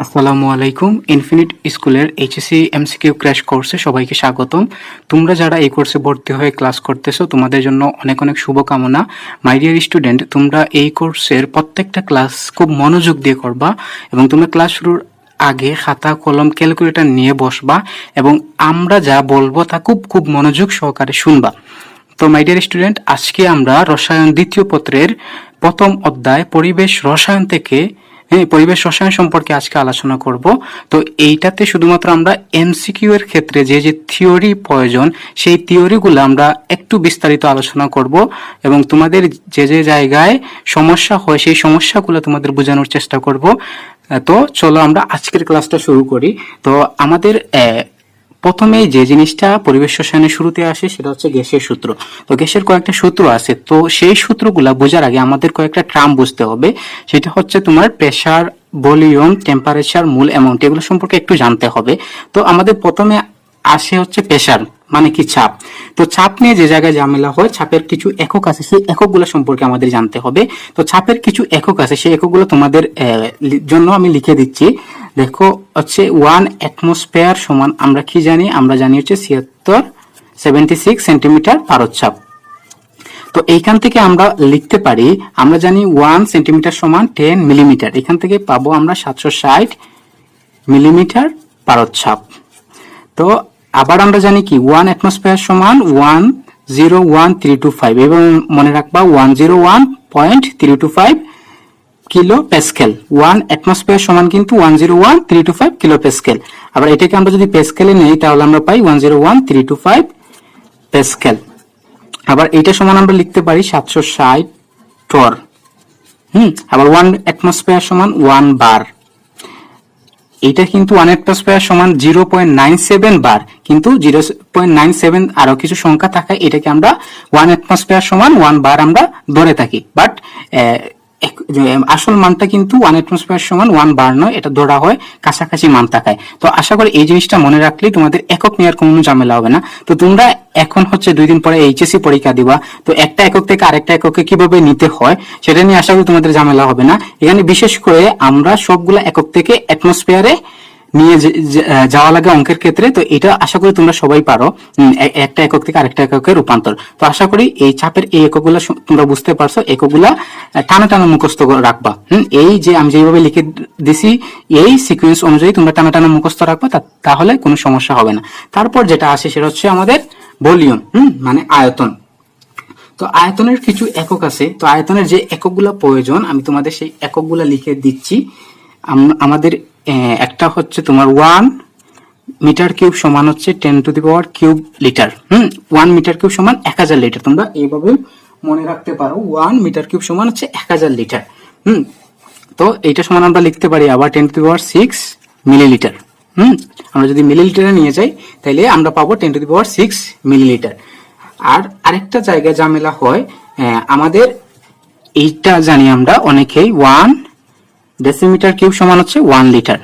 আসসালামু আলাইকুম। ইনফিনিট স্কুলের এইচএসসি এমসিকিউ ক্র্যাশ কোর্সে সবাইকে স্বাগতম। তোমরা যারা এই কোর্সে ভর্তি হয়ে ক্লাস করতেছো তোমাদের জন্য অনেক অনেক শুভকামনা। মাই ডিয়ার স্টুডেন্ট, তোমরা এই কোর্সের প্রত্যেকটা ক্লাস খুব মনোযোগ দিয়ে করবা এবং তোমরা ক্লাস শুরুর আগে খাতা কলম ক্যালকুলেটর নিয়ে বসবা এবং আমরা যা বলবো তা খুব খুব মনোযোগ সহকারে শুনবা। তো মাই ডিয়ার স্টুডেন্ট, আজকে আমরা রসায়ন দ্বিতীয় পত্রের প্রথম অধ্যায় পরিবেশ রসায়ন থেকে পরিবেশ রসায়ন সম্পর্কে আজকে আলোচনা করব। তো এইটাতে শুধুমাত্র আমরা এমসিকিউ এর ক্ষেত্রে যে যে থিওরি প্রয়োজন সেই থিওরিগুলো আমরা একটু বিস্তারিত আলোচনা করব এবং তোমাদের যে যে জায়গায় সমস্যা হয় সেই সমস্যাগুলো তোমাদের বোঝানোর চেষ্টা করব। তো চলো আমরা আজকের ক্লাসটা শুরু করি। তো আমাদের প্রথমে যে জিনিসটা পরিবেশ রসায়নের শুরুতে আসে সেটা হচ্ছে গ্যাসের সূত্র। তো গ্যাসের কয়েকটা সূত্র আছে, তো সেই সূত্রগুলা বোঝার আগে আমাদের কয়েকটা টার্ম বুঝতে হবে। সেটা হচ্ছে তোমার প্রেসার, ভলিউম, টেম্পারেচার, মোল, অ্যামাউন্ট, এগুলো সম্পর্কে একটু জানতে হবে। তো আমাদের প্রথমে আসে হচ্ছে প্রেসার, মানে কি চাপ। তো চাপ নিয়ে যে জায়গায় ঝামেলা হয়, চাপের কিছু একক আছে, সেই এককগুলো সম্পর্কে আমাদের জানতে হবে। তো চাপের কিছু একক আছে, সেই এককগুলো তোমাদের জন্য আমি লিখে দিচ্ছি। দেখো হচ্ছে 1 অ্যাটমসফিয়ার সমান আমরা কি জানি, আমরা জানি হচ্ছে 76 সেন্টিমিটার পারদ-চাপ। তো এইখান থেকে আমরা লিখতে পারি, আমরা জানি 1 সেন্টিমিটার সমান 10 মিলিমিটার, এখান থেকে পাবো আমরা 760 মিলিমিটার পারদ-চাপ। তো আবার আমরা জানি কি 1 অ্যাটমসফিয়ার সমান 101325, এবং মনে রাখবা 101.325 কিলো প্যাসকেল। 1 অ্যাটমসফিয়ার সমান কিন্তু 101325 কিলো প্যাসকেল। আবার এটাকে আমরা যদি প্যাসকেলে নেই তাহলে আমরা পাই 101325 প্যাসকেল। আবার এটা সমান আমরা লিখতে পারি 760 টর। আবার 1 অ্যাটমসফিয়ার সমান 1 বার। এটা কিন্তু 1 অ্যাটমসফিয়ার সমান 0.97 বার, কিন্তু 0.97 আরো কিছু সংখ্যা থাকায় এটাকে আমরা 1 অ্যাটমসফিয়ার সমান 1 বার আমরা ধরে থাকি, বাট আসল মানটা কিন্তু 1 অ্যাটমসফিয়ার সমান 1 বার নয়, এটা ধরা হয় কাছাকাছি মান থাকায়। তো আশা করি এই জিনিসটা মনে রাখলেই তোমাদের একক নেওয়ার কোনো ঝামেলা হবে না। তো তোমরা এখন হচ্ছে 2 দিন পরে এইচএসসি পরীক্ষা দিবা, তো একটা একক থেকে আরেকটা এককে কিভাবে নিতে হয় সেটা নিয়ে আশা করি তোমাদের ঝামেলা হবে না। এখানে বিশেষ করে আমরা সবগুলা একক থেকে অ্যাটমসফিয়ারে নিয়ে যাওয়া লাগে অঙ্কের ক্ষেত্রে। তো এটা আশা করি তোমরা সবাই পারো, একটা একক থেকে আরেকটা এককে রূপান্তর। তো আশা করি এই চাপের এই এককগুলা তোমরা বুঝতে পারছো, এককগুলা টানা টানা মুখস্থ রাখবা। এই যে আমি যেভাবে লিখে দিছি এই সিকোয়েন্স অনুযায়ী তোমরা টানা টানা মুখস্থ রাখবা, তাহলে কোনো সমস্যা হবে না। তারপর যেটা আসে সেটা হচ্ছে আমাদের ভলিউম, মানে আয়তন। তো আয়তনের কিছু একক আছে, তো আয়তনের যে এককগুলা প্রয়োজন আমি তোমাদের সেই এককগুলা লিখে দিচ্ছি। আমাদের একটা হচ্ছে তোমার 1 মিটার কিউব সমান হচ্ছে 10 to the power cube litre. 1 metre cube সমান 1000 লিটার। তোমরা এইভাবে মনে রাখতে পারো, 1 মিটার কিউব সমান হচ্ছে 1000 লিটার। তো এইটা সমান আমরা লিখতে পারি আবার 10 টু দি পাওয়ার 6 মিলিলিটার। আমরা যদি মিলিলিটারে নিয়ে যাই তাহলে আমরা পাবো 10 টু দি পাওয়ার 6 মিলিলিটার। আর আরেকটা জায়গায় ঝামেলা হয়, আমাদের এইটা জানি আমরা অনেকেই 1 ডেসিমিটার কিউব সমান হচ্ছে 1 লিটার।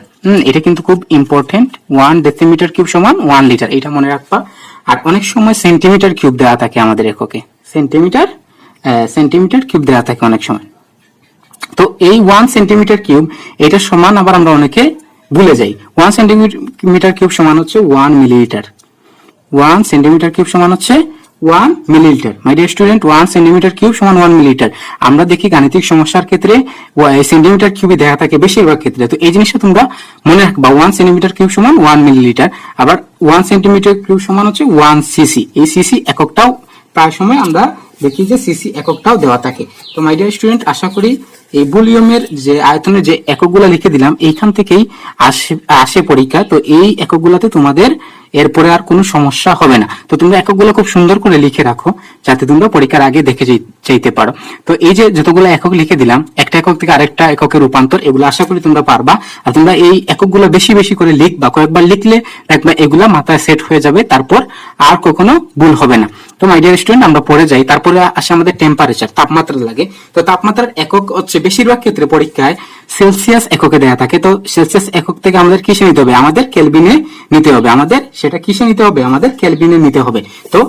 এটা কিন্তু খুব ইম্পর্টেন্ট, 1 ডেসিমিটার কিউব সমান 1 লিটার, এটা মনে রাখবা। আর অনেক সময় সেন্টিমিটার কিউব দেওয়া থাকে আমাদের এককে, সেন্টিমিটার কিউব দেওয়া থাকে অনেক সময়। তো এই 1 সেন্টিমিটার কিউব এটা সমান আবার আমরা অনেকে ভুলে যাই, 1 সেন্টিমিটার কিউব সমান হচ্ছে 1 মিলিলিটার। 1 সেন্টিমিটার কিউব সমান হচ্ছে 1 millilitre. My dear student, 1 centimetre cube সমান 1 মিলিলিটার। আমরা দেখি গাণিতিক সমস্যার ক্ষেত্রে সেন্টিমিটার কিউবে দেখা থাকে বেশিরভাগ ক্ষেত্রে। তো এই জিনিসটা তোমরা মনে রাখবা, 1 সেন্টিমিটার কিউব সমান 1 মিলিলিটার। আবার 1 সেন্টিমিটার কিউব সমান হচ্ছে 1 সিসি। এই সিসি এককটাও প্রায় সময় আমরা দেখি যে সিসি এককটাও দেওয়া থাকে। তো মাই ডিয়ার স্টুডেন্ট, আশা করি এই ভলিউমের যে আয়তনের যে এককগুলো লিখে দিলাম এইখান থেকেই আসে পরীক্ষা। তো এই এককগুলোতে তোমাদের এরপরে আর কোনো সমস্যা হবে না। তো তোমরা এককগুলো খুব সুন্দর করে লিখে রাখো যাতে তোমরা পরীক্ষার আগে দেখে যেতে পারো। তো এই যে যতগুলো একক লিখে দিলাম, একটা একক থেকে আরেকটা এককের রূপান্তর, এগুলো আশা করি তোমরা পারবা। আর তোমরা এই এককগুলো বেশি বেশি করে লিখবা, কয়েকবার লিখলে দেখবা এগুলা মাথায় সেট হয়ে যাবে, তারপর আর কখনো ভুল হবে না। তো মাই ডিয়ার স্টুডেন্ট, আমরা পড়ে যাই। তারপরে আসে আমাদের টেম্পারেচার, তাপমাত্রা লাগে। তো তাপমাত্রার একক হচ্ছে বেশিরভাগ ক্ষেত্রে পরীক্ষায় সেলসিয়াস এককে দেয়া থাকে। তো সেলসিয়াস একক থেকে আমাদের কিসে নিতে হবে, আমাদের কেলভিনে নিতে হবে। আমাদের সেটা কিসে নিতে হবে, আমাদের কেলভিনে নিতে হবে। তো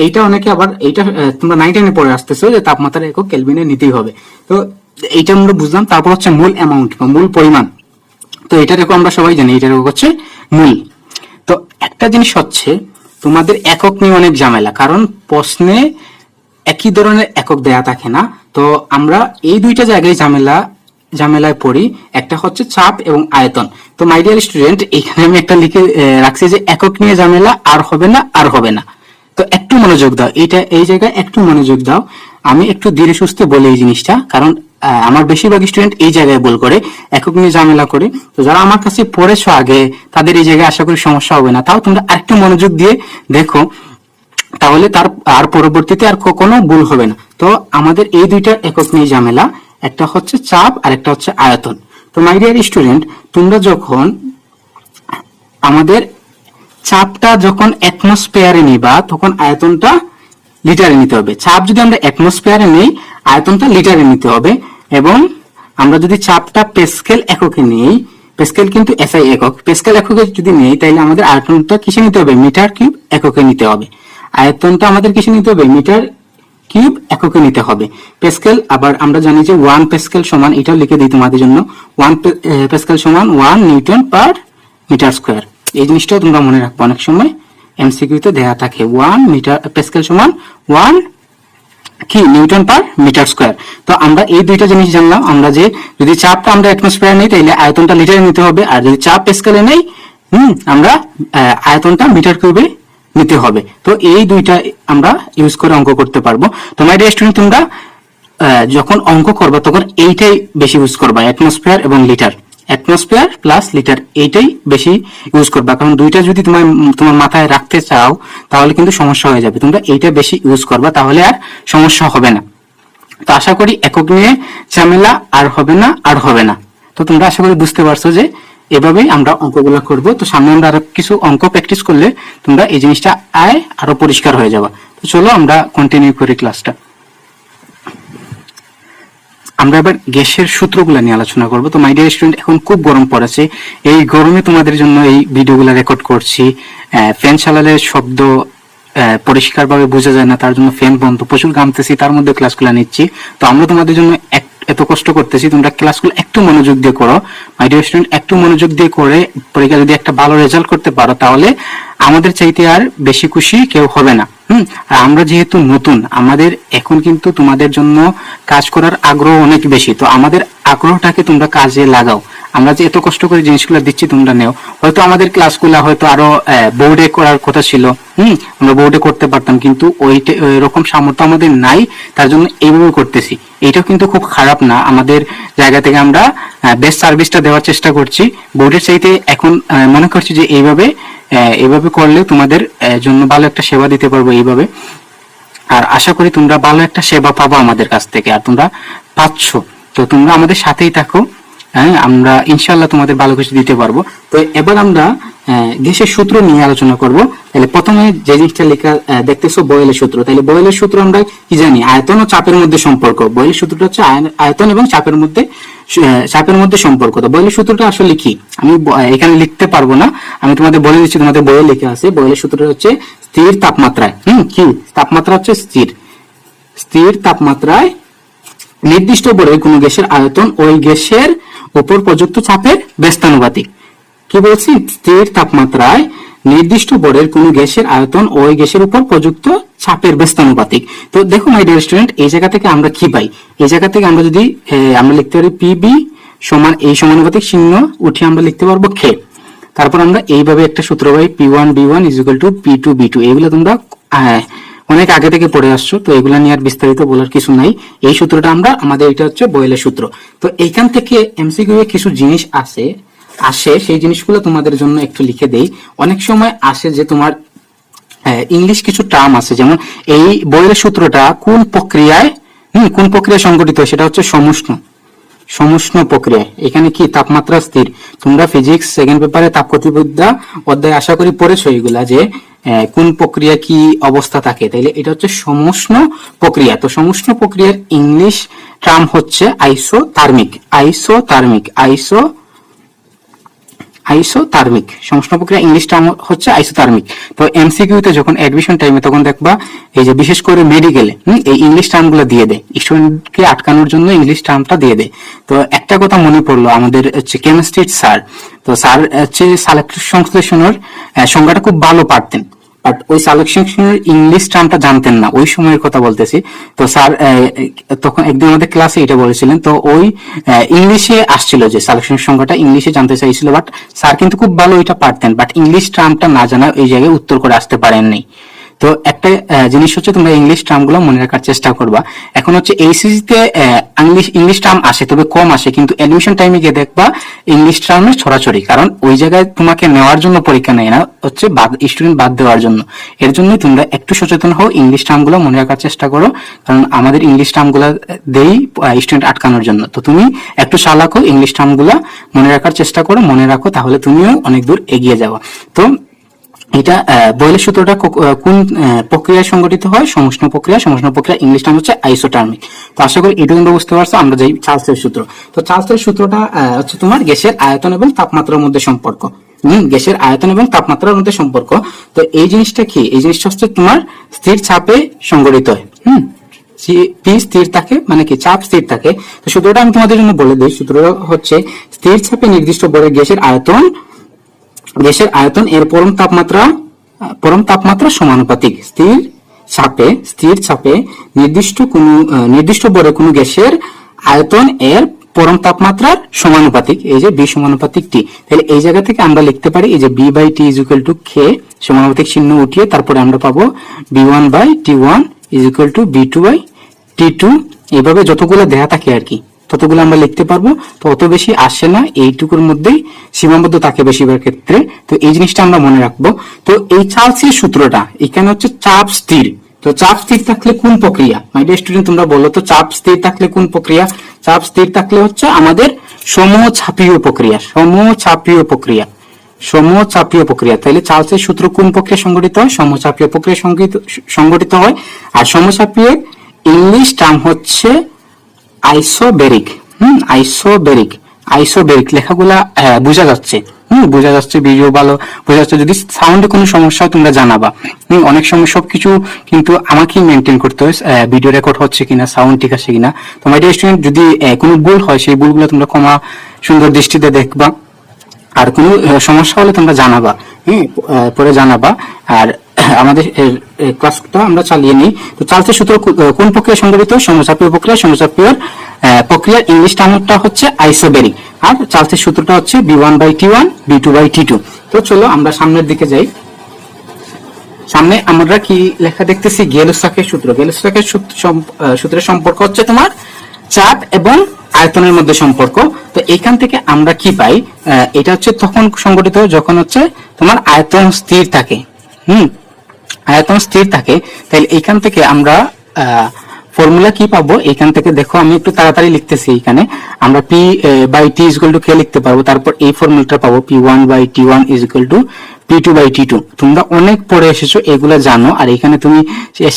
এইটা অনেকে আবার এইটা তোমরা 9 10 পড়ে আসতেছো যে তাপমাত্রার একক কেলভিনে নিতেই হবে। তো এইটা আমরা বুঝলাম। তারপর হচ্ছে মোল অ্যামাউন্ট বা মূল পরিমাণ। তো এটার একক আমরা সবাই জানি, এটার একক হচ্ছে মূল। তো একটা জিনিস হচ্ছে তোমাদের একক নিয়ে অনেক ঝামেলা, কারণ প্রশ্নে একই ধরনের একক দেয়া থাকে না। তো আমরা এই দুইটা জায়গায় ঝামেলায় পড়ি, একটা হচ্ছে চাপ এবং আয়তন। তো মাই ডিয়ার স্টুডেন্ট, এখানে আমি একটা লিখে রাখছি যে একক নিয়ে ঝামেলা আর হবে না, আর হবে না। তো একটু মনোযোগ দাও, এই জায়গায় একটু মনোযোগ দাও। আমি একটু ধীরে সুস্থে বলি এই জিনিসটা, কারণ আমার বেশিরভাগ স্টুডেন্ট এই জায়গায় ভুল করে, একক নিয়ে ঝামেলা করে। তো যারা আমার কাছে পড়েছো আগে, তাদের এই জায়গায় আশা করি সমস্যা হবে না। তাও তোমরা আরেকটু মনোযোগ দিয়ে দেখো, তাহলে তার আর পরবর্তীতে আর কখনো ভুল হবে না। তো আমাদের এই দুইটা একক নিয়ে ঝামেলা, একটা হচ্ছে চাপ আর একটা হচ্ছে আয়তন। তো মাই ডিয়ার স্টুডেন্ট, তোমরা যখন আমাদের চাপটা যখন অ্যাটমসফিয়ারে নিবা, তখন আয়তনটা লিটারে নিতে হবে। চাপ যদি আমরা অ্যাটমসফিয়ারে নেই, আয়তনটা লিটারে নিতে হবে। এবং আমরা যদি চাপটা প্যাসকেল এককে নেই, প্যাসকেল কিন্তু এসআই একক, প্যাসকেল এককে যদি নেই, তাহলে আমাদের আয়তনটা কিসে নিতে হবে? মিটার কিউব এককে নিতে হবে। আয়তনটা আমাদের কিসে নিতে হবে? মিটার কিউব এককে নিতে হবে। প্যাসকেল আবার আমরা জানি যে 1 প্যাসকেল সমান, এটাও লিখে দিই তোমাদের জন্য, 1 প্যাসকেল সমান 1 নিউটন পার মিটার স্কয়ার। এই জিনিসটাও তোমরা মনে রাখবো, অনেক সময় এমসিকিউতে দেয়া থাকে 1 মিটার প্যাসকেল সমান 1 কি নিউটন পার মিটার স্কয়ার। তো আমরা এই দুইটা জিনিস জানলাম, আমরা যে যদি চাপটা আমরা অ্যাটমসফিয়ারে নেই, তাহলে আয়তনটা লিটারে নিতে হবে, আর যদি চাপ প্যাসকেলে নেই, আমরা আয়তনটা মিটার কিউবে নিতে হবে। তো এই দুইটা আমরা ইউজ করে অঙ্ক করতে পারবো। তো মাই ডিয়ার স্টুডেন্ট, তোমরা যখন অঙ্ক করবা তখন এইটাই বেশি ইউজ করবা, অ্যাটমসফিয়ার এবং লিটার, অ্যাটমসফিয়ার প্লাস লিটার, এইটাই বেশি ইউজ করবা। কারণ দুইটা যদি তোমার মাথায় রাখতে চাও, তাহলে কিন্তু সমস্যা হয়ে যাবে। তোমরা এইটা বেশি ইউজ করবা, তাহলে আর সমস্যা হবে না। তো আশা করি একক নিয়ে ঝামেলা আর হবে না, আর হবে না। তো তোমরা আশা করি বুঝতে পারছো যে এভাবেই আমরা অঙ্কগুলো করব। তো সামনে আমরা আরো কিছু অঙ্ক প্র্যাকটিস করলে তোমরা এই জিনিসটা আরো পরিষ্কার হয়ে যাবে। তো চলো আমরা কন্টিনিউ করি ক্লাসটা। আমরা এবার গ্যাসের সূত্রগুলো নিয়ে আলোচনা করব। তো মাই ডিয়ার স্টুডেন্ট, এখন খুব গরম পড়েছে, এই গরমে তোমাদের জন্য এই ভিডিওগুলো রেকর্ড করছি। ফ্যান চালালে শব্দ পরিষ্কারভাবে বোঝা যায় না, তার জন্য ফ্যান বন্ধ, প্রচুর ঘামতেছি, তার মধ্যে ক্লাসগুলো নিচ্ছি। তো আমরা তোমাদের জন্য এত কষ্ট করতেছি, তোমরা ক্লাসগুলো একটু মনোযোগ দিয়ে করো মাই ডিয়ার স্টুডেন্ট। একটু মনোযোগ দিয়ে করে পরীক্ষা যদি একটা ভালো রেজাল্ট করতে পারো, তাহলে আমাদের চাইতে আর বেশি খুশি কেউ হবে না। আর আমরা যেহেতু নতুন, আমাদের এখন কিন্তু তোমাদের জন্য কাজ করার আগ্রহ অনেক বেশি। তো আমাদের আগ্রহটাকে তোমরা কাজে লাগাও। আমরা যে এত কষ্ট করে জিনিসগুলো দিচ্ছি, তোমরা নেও। হয়তো আমাদের ক্লাসগুলো হয়তো আরো বোর্ডে করার কথা ছিল, আমরা বোর্ডে করতে পারতাম, কিন্তু ওইরকম সামর্থ্য আমাদের নাই, তার জন্য এইভাবে করতেছি। এইটাও কিন্তু খুব খারাপ না, আমাদের জায়গা থেকে আমরা বেস্ট সার্ভিসটা দেওয়ার চেষ্টা করছি। বোর্ডের চাইতে এখন মনে করছি যে এইভাবে করলে তোমাদের জন্য ভালো একটা সেবা দিতে পারবো এইভাবে। আর আশা করি তোমরা ভালো একটা সেবা পাবো আমাদের কাছ থেকে, আর তোমরা পাচ্ছ। তো তোমরা আমাদের সাথেই থাকো, আমরা ইনশাল্লাহ তোমাদের ভালো কিছু দিতে পারবো। তো এবার আমরা গ্যাসের সূত্র নিয়ে আলোচনা করব। তাহলে প্রথমে যে জিনিসটা লেখা দেখতেছো, বয়েলের সূত্র। তাহলে বয়েলের সূত্র আমরা কি জানি? আয়তন ও চাপের মধ্যে সম্পর্ক। বয়েলের সূত্রটা হচ্ছে আয়তন এবং চাপের মধ্যে সম্পর্ক। তো বয়েলের সূত্রটা আসলে কি, আমি এখানে লিখতে পারবো না, আমি তোমাদের বলে দিচ্ছি, তোমাদের বইয়ে লেখা আছে। বয়েলের সূত্রটা হচ্ছে স্থির তাপমাত্রায়, কি তাপমাত্রা হচ্ছে স্থির তাপমাত্রায় নির্দিষ্ট ভরের কোন গ্যাসের আয়তন ওই গ্যাসের উপর প্রযুক্ত চাপের ব্যস্তানুপাতিক। কি বলছি? স্থির তাপমাত্রায় নির্দিষ্ট ভরের কোন গ্যাসের আয়তন ওই গ্যাসের উপর প্রযুক্ত চাপের ব্যস্তানুপাতিক। তো দেখো মাই ডিয়ার স্টুডেন্ট, এই জায়গা থেকে আমরা কি পাই? এই জায়গা থেকে আমরা যদি আমরা লিখতে পারি পিবি সমান এই সমানুপাতিক চিহ্ন উঠে আমরা লিখতে পারবো খে। তারপর আমরা এইভাবে একটা সূত্র পাই, P1 B1 = P2 B2। এগুলো তোমরা অনেক আগে থেকে পড়ে আসছো, তো এগুলা নিয়ে আর বিস্তারিত বলার কিছু নাই। এই সূত্রটা আমাদের এটা হচ্ছে বয়েলের সূত্র। তো এইখান থেকে এমসিকিউ এ কিছু জিনিস আসে, সেই জিনিসগুলো তোমাদের জন্য একটু লিখে দেই। অনেক সময় আসে যে তোমার ইংলিশ কিছু টার্ম আছে, যেমন এই বয়েলের সূত্রটা কোন প্রক্রিয়ায় সংঘটিত হয়, সেটা হচ্ছে সমুষ্ণ প্রক্রিয়া। এখানে কি তাপমাত্রা স্থির। তোমরা ফিজিক্স সেকেন্ড পেপারে তাপগতিবিদ্যা অধ্যায় আশা করি পড়েছো এগুলা, যে কোন প্রক্রিয়া কি অবস্থা থাকে। তাইলে এটা হচ্ছে সমুষ্ণ প্রক্রিয়া। তো সমুষ্ণ প্রক্রিয়ার ইংলিশ টার্ম হচ্ছে আইসোথার্মিক। সংশ্লেষণ প্রক্রিয়া ইংলিশ টার্ম হচ্ছে আইসোথার্মিক। তো এমসিকিউতে যখন অ্যাডমিশন টাইমে তখন দেখবা এই যে বিশেষ করে মেডিকেলে এই ইংলিশ টার্মগুলো দিয়ে দেয়, স্টুডেন্টকে আটকানোর জন্য ইংলিশ টার্মটা দিয়ে দেয়। তো একটা কথা মনে পড়লো, আমাদের হচ্ছে কেমিস্ট্রির স্যার, তো স্যার হচ্ছে সালেক্টিভ সংশ্লেষণের সংজ্ঞাটা খুব ভালো পারতেন, বাট ওই সালেকশনের ইংলিশ টার্মটা জানতেন না, ওই সময়ের কথা বলতেছি। তো স্যার তখন একদিন আমাদের ক্লাসে এটা বলেছিলেন, তো ওই ইংলিশে আসছিল যে সালেকশনের সংখ্যাটা ইংলিশে জানতে চাইছিল, বাট স্যার কিন্তু খুব ভালো ওইটা পারতেন, বাট ইংলিশ টার্মটা না জানা এই জায়গায় উত্তর করে আসতে পারেননি। তো একটা জিনিস হচ্ছে তোমরা ইংলিশ টার্ম গুলো মনে রাখার চেষ্টা করবা। এখন হচ্ছে এইচএসসি তে ইংলিশ টার্ম আসে, তবে কম আসে, কিন্তু অ্যাডমিশন টাইমে গিয়ে দেখবা ইংলিশ টার্মের ছড়াছড়ি, কারণ ওই জায়গায় তোমাকে নেওয়ার জন্য পরীক্ষা নেয় না, হচ্ছে স্টুডেন্ট বাদ দেওয়ার জন্য। এর জন্যই তোমরা একটু সচেতন হও, ইংলিশ টার্ম গুলো মনে রাখার চেষ্টা করো, কারণ আমাদের ইংলিশ টার্ম গুলা দেই স্টুডেন্ট আটকানোর জন্য। তো তুমি একটু চালাক হও, ইংলিশ টার্ম গুলা মনে রাখার চেষ্টা করো, মনে রাখো, তাহলে তুমিও অনেক দূর এগিয়ে যাওয়া। তো এটা বয়লের সূত্রটা কোন প্রক্রিয়ায় সংগঠিত হয়? সংশ্লেষণ প্রক্রিয়া। সংশ্লেষণ প্রক্রিয়া ইংলিশ টার্ম হচ্ছে আইসোটার্মিক। তো আশা করি এটা তোমরা বুঝতে পারছো। আমরা যাই চার্লসের সূত্র। তো চার্লসের সূত্রটা হচ্ছে তোমার গ্যাসের আয়তন এবং তাপমাত্রার মধ্যে সম্পর্ক। গ্যাসের আয়তন এবং তাপমাত্রার মধ্যে সম্পর্ক। তো এই জিনিসটা কি? এই জিনিসটা হচ্ছে তোমার স্থির চাপে সংগঠিত হয়। পি স্থির থাকে, মানে কি চাপ স্থির থাকে। তো সূত্রটা আমি তোমাদের জন্য বলে দিই। সূত্রটা হচ্ছে স্থির চাপে নির্দিষ্ট ভরে গ্যাসের আয়তন এর পরম তাপমাত্রা সমানুপাতিক। স্থির চাপে নির্দিষ্ট ভরে কোনো গ্যাসের আয়তন এর পরম তাপমাত্রার সমানুপাতিক। এই যে বি সমানুপাতিক টি, তাহলে এই জায়গা থেকে আমরা লিখতে পারি এই যে V by T is equal to K, সমানুপাতিক চিহ্ন উঠিয়ে তারপরে আমরা পাবো B one by T one is equal to B two by T two. এইভাবে যতগুলো দেয়া থাকে আর কি ততগুলো আমরা লিখতে পারবো। তো অত বেশি আসে না, এইটুকুর মধ্যেই সীমাবদ্ধ থাকে বেশিরভাগ ক্ষেত্রে। তো এই জিনিসটা আমরা মনে রাখবো। তো এই চার্লসের সূত্রটা এখানে হচ্ছে চাপ স্থির। তো চাপ স্থির থাকলে কোন প্রক্রিয়া? মাই ডিয়ার স্টুডেন্ট, তোমরা বলো তো চাপ স্থির থাকলে কোন প্রক্রিয়া? চাপ স্থির থাকলে হচ্ছে আমাদের সমচাপীয় প্রক্রিয়া। তাহলে চার্লসের সূত্র কোন প্রক্রিয়া সংগঠিত হয়? সমচাপীয় প্রক্রিয়া সংগঠিত হয়। আর সমচাপীয় ইংলিশ টার্ম হচ্ছে আইসোবেরিক। আইসোবেরিক লেখাগুলা বোঝা যাচ্ছে, ভিডিও ভালো বোঝা যাচ্ছে। যদি সাউন্ডে কোনো সমস্যা হয় তোমরা জানাবা। অনেক সময় সবকিছু কিন্তু আমাকেই মেনটেন করতে হয়, ভিডিও রেকর্ড হচ্ছে কিনা, সাউন্ড ঠিক আছে কিনা। তো মাই ডিয়ার স্টুডেন্ট, যদি কোনো ভুল হয় সেই ভুলগুলো তোমরা ক্ষমা সুন্দর দৃষ্টিতে দেখবা। আর কোনো সমস্যা হলে তোমরা জানাবা, পরে জানাবা। আর আমাদের ক্লাসটা আমরা চালিয়ে নিই। তো চার্লসের সূত্র কোন প্রক্রিয়া সংগঠিত? সমচাপীয় প্রক্রিয়া। সমচাপীয় প্রক্রিয়ার ইংলিশ টার্মটা হচ্ছে আইসোবেরিক। আর চার্লসের সূত্রটা হচ্ছে B one by T one, B two by T two. তো চলো আমরা সামনের দিকে যাই। সামনে আমরা কি লেখা দেখতেছি? গেলুসাকের সূত্র। গেলুসাকের সূত্রের সম্পর্ক হচ্ছে তোমার চাপ এবং আয়তনের মধ্যে সম্পর্ক। তো এখান থেকে আমরা কি পাই? এটা হচ্ছে তখন সংগঠিত হয় যখন হচ্ছে তোমার আয়তন স্থির থাকে। আয়তন স্থির থাকে। তাহলে এখান থেকে আমরা ফর্মুলা কি পাবো? এখান থেকে দেখো, আমি একটু তাড়াতাড়ি লিখতেছি। এখানে আমরা P by T is equal to K লিখতে পারবো। তারপর এই ফর্মুলাটা পাবো P one by T one is equal to P two by T two. তোমরা অনেক পড়ে এসেছো, এগুলো জানো। আর এখানে তুমি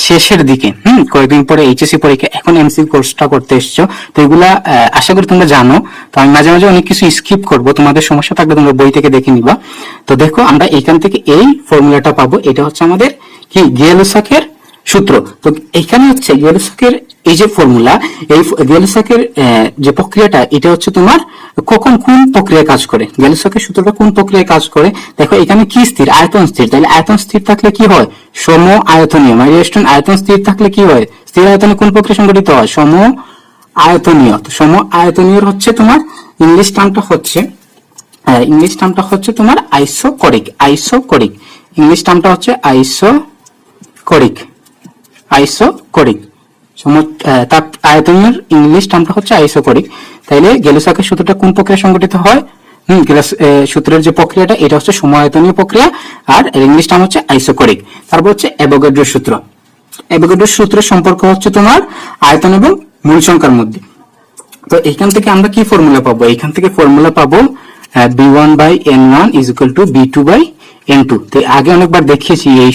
শেষের দিকে কয়েকদিন পরে এইচএসসি পরীক্ষা, এখন এমসিকিউ কোর্সটা করতে এসেছো, তো এগুলা আশা করি তোমরা জানো। তো আমি মাঝে মাঝে অনেক কিছু স্কিপ করবো, তোমাদের সমস্যা থাকলে তোমরা বই থেকে দেখে নিবা। তো দেখো, আমরা এখান থেকে এই ফর্মুলাটা পাবো। এটা হচ্ছে আমাদের কি গেলুসাকের সূত্র। তো এখানে হচ্ছে গেলুসাকের এই যে ফর্মুলা, এই গেলুসাকের যে প্রক্রিয়াটা, এটা হচ্ছে তোমার কখন কোন প্রক্রিয়ায় কাজ করে। গেলুসাকের সূত্রটা কোন প্রক্রিয়ায় কাজ করে? দেখো এখানে কি স্থির? আয়তন স্থির। তাহলে আয়তন স্থির থাকলে কি হয়? সম আয়তনীয়। মাই ডিয়ার স্টুডেন্ট, আয়তন স্থির থাকলে কি হয়? স্থির আয়তনে কোন প্রক্রিয়া সংঘটিত হয়? সম আয়তনীয়। তো সম আয়তনীয় হচ্ছে তোমার ইংলিশ টার্মটা হচ্ছে তোমার আইসোকরিক। ইংলিশ টার্মটা হচ্ছে আইসোকরিক। তাপ আয়তনের ইংলিশ টার্মটা হচ্ছে আইসোকরিক। তাইলে গেলুসাকের সূত্রটা কোন প্রক্রিয়া সংগঠিত হয়? সূত্রের যে প্রক্রিয়াটা, এটা হচ্ছে সমায়তনীয় প্রক্রিয়া, আর ইংলিশ টার্ম হচ্ছে আইসোকরিক। তারপর হচ্ছে অ্যাভোগাড্রোর সূত্র। অ্যাভোগাড্রোর সূত্রের সম্পর্ক হচ্ছে তোমার আয়তন এবং মূল সংখ্যার মধ্যে। তো এখান থেকে আমরা কি ফর্মুলা পাবো? এখান থেকে ফর্মুলা পাবো B one by N one is equal to B two by N two. তো আগে অনেকবার দেখিয়েছি এই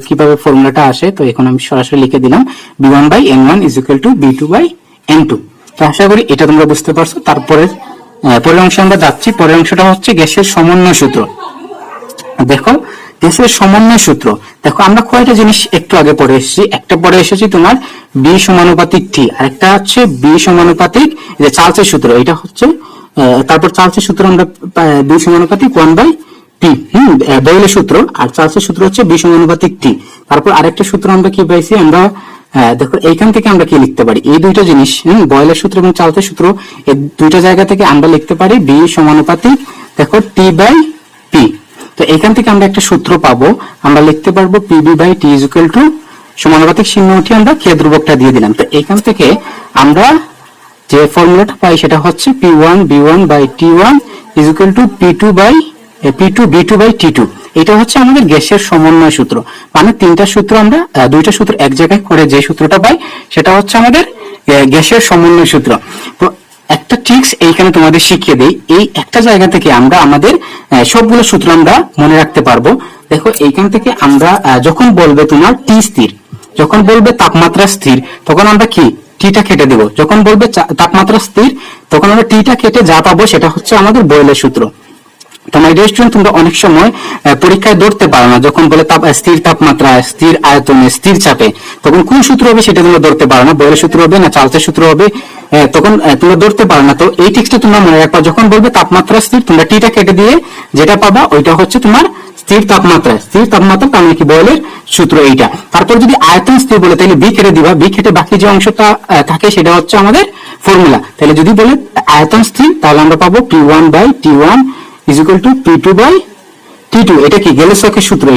কিভাবে ফর্মুলাটা আসে। তো এখন আমি সরাসরি লিখে দিলাম B one by N one is equal to B two by N two. তো আশা করি এটা তোমরা বুঝতে পারছো। তারপরে পরের অংশে আমরা যাচ্ছি। পরের অংশটা হচ্ছে গ্যাসের সমন্বয় সূত্র। দেখো গ্যাসের সমন্বয় সূত্র, দেখো আমরা কয়টা জিনিস একটু আগে পড়ে এসেছি। একটা পড়ে এসেছি তোমার বি সমানুপাতিক টি, আরেকটা হচ্ছে বি সমানুপাতিক যে চার্লসের সূত্র, এটা হচ্ছে তারপর চার্লসের সূত্র আমরা বি সমানুপাতিক 1/P, বয়েলের সূত্র, আর চার্লসের সূত্র হচ্ছে বি সমানুপাতিক টি। তারপর আরেকটা সূত্র আমরা কি পাইছি, আমরা দেখো এইখান থেকে আমরা কি লিখতে পারি, এই দুইটা জিনিস বয়েলের সূত্র এবং চার্লসের সূত্র, এই দুইটা জায়গা থেকে আমরা লিখতে পারি বি সমানুপাতিক দেখো T/P। তো এখান থেকে আমরা একটা সূত্র পাবো, আমরা লিখতে পারবো PB/T = সমানুপাতিক চিহ্ন উঠিয়ে আমরা কে ধ্রুবকটা দিয়ে দিলাম। তো এখান থেকে আমরা যে ফর্মুলাটা পাই সেটা হচ্ছে P1B1/T1 = P2B2/T2। এটা হচ্ছে আমাদের গ্যাসের সমন্বয় সূত্র। মানে তিনটা সূত্র আমরা দুইটা সূত্র এক জায়গায় করে যে সূত্রটা পাই সেটা হচ্ছে আমাদের গ্যাসের সমন্বয় সূত্র। তো একটা ট্রিক্স এইখানে তোমাদের শিখিয়ে দেই, এই একটা জায়গা থেকে আমরা আমাদের সবগুলো সূত্র আমরা মনে রাখতে পারবো। দেখো এইখান থেকে আমরা যখন বলবে তোমার টি স্থির, যখন বলবে তাপমাত্রা স্থির, তখন আমরা কি টিটা কেটে দেব। যখন বলবে তাপমাত্রা স্থির, তখন আমরা টিটা কেটে যা পাবো সেটা হচ্ছে আমাদের বয়েলের সূত্র। তোমার রেস্টুরেন্ট তোমরা অনেক সময় পরীক্ষায় ধরতে পারো না, যখন বলে স্থির তাপমাত্রা, স্থির আয়তনে, স্থির চাপে, তখন কোন সূত্র হবে সেটা তোমরা ধরতে পারো না, বয়েলের সূত্র হবে না চার্লসের সূত্র হবে, তখন তোমরা ধরতে পারো না। তো এই টিক্সটা তোমরা মনে রাখবা, যখন বলবে তাপমাত্রা স্থির, তোমরা টিটা কেটে দিয়ে যেটা পাবা ওইটা হচ্ছে তোমার স্থির তাপমাত্রা। স্থির তাপমাত্রা তার মানে কি বয়েলের সূত্র এইটা। তারপর যদি আয়তন স্থির বলে তাহলে বি কেটে দিবা, বি কেটে বাকি যে অংশটা থাকে সেটা হচ্ছে আমাদের ফর্মুলা। তাহলে যদি বলে আয়তন স্থির, তাহলে আমরা পাবো P1/T1 = P2/T2। এটা কি গেলসকের সূত্র।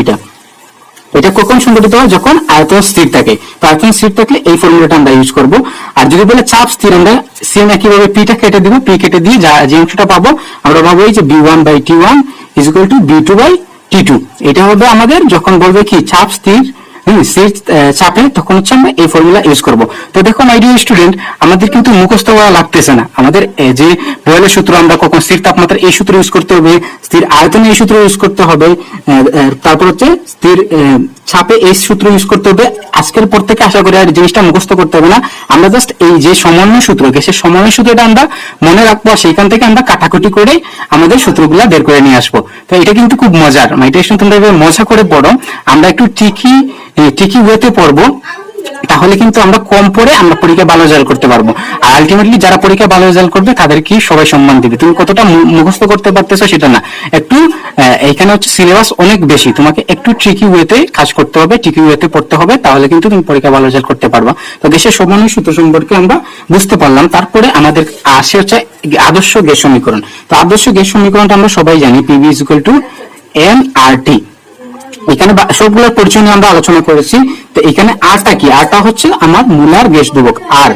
এটা কখন সংঘটিত হয়, যখন আয়তন স্থির থাকে। তো আয়তন স্থির থাকলে এই ফর্মুলাটা আমরা ইউজ করব। আর যদি বলে চাপ স্থির, আমরা সেম একইভাবে পিটা কেটে দিব, পি কেটে দিয়ে যে অংশটা পাবো আমরা পাবো এই যে B1/T1 = B2/T2। এটা হবে আমাদের যখন বলবে কি চাপ স্থির, স্থির চাপে, তখন হচ্ছে আমরা এই ফর্মুলা ইউজ করব। তো দেখো মাই ডিয়ার স্টুডেন্ট, আমাদের কিন্তু মুখস্থ করা লাগতেছে না। আমাদের যে বয়েলের সূত্র আমরা কখন স্থির তাপমাত্রা এই সূত্র ইউজ করতে হবে, স্থির আয়তনে এই সূত্র ইউজ করতে হবে, তারপর হচ্ছে স্থির চাপে এই সূত্র ইউজ করতে হবে। আজকের পর থেকে আশা করি আর জিনিসটা মুখস্থ করতে হবে না, আমরা জাস্ট এই যে সমন্বয় সূত্র, গ্যাসের সমন্বয় সূত্রটা আমরা মনে রাখবো, সেইখান থেকে আমরা কাটাকুটি করে আমাদের সূত্রগুলা বের করে নিয়ে আসবো। তো এটা কিন্তু খুব মজার, মেডিটেশন তোমরা এভাবে মজা করে পড়ো। আমরা একটু ঠিকই ওয়েতে পড়বো, তাহলে কিন্তু আমরা কম পড়ে আমরা পরীক্ষা ভালো রেজাল্ট করতে পারবো। আর আলটিমেটলি যারা পরীক্ষা ভালো রেজাল্ট করবে তাদেরকে সবাই সম্মান দিবে। তুমি কতটা মুখস্থ করতে পারতেছো সেটা না, একটু এখানে হচ্ছে সিলেবাস অনেক বেশি, তোমাকে একটু ট্রিকি ওয়েতে কাজ করতে হবে, ট্রিকি ওয়েতে পড়তে হবে, তাহলে কিন্তু তুমি পরীক্ষা ভালো রেজাল্ট করতে পারবা। তো গ্যাসের সমন্বয় সূত্র সম্পর্কে আমরা বুঝতে পারলাম। তারপরে আমাদের আসে হচ্ছে আদর্শ গ্যাস সমীকরণ। তো আদর্শ গ্যাস সমীকরণটা আমরা সবাই জানি, PV = nRT। এখানে সবগুলোর পরিচয় নিয়ে আমরা আলোচনা করেছি। তো এখানে আরটা কি, আরটা হচ্ছে আমার মূলার গ্যাস ধ্রুবক। আর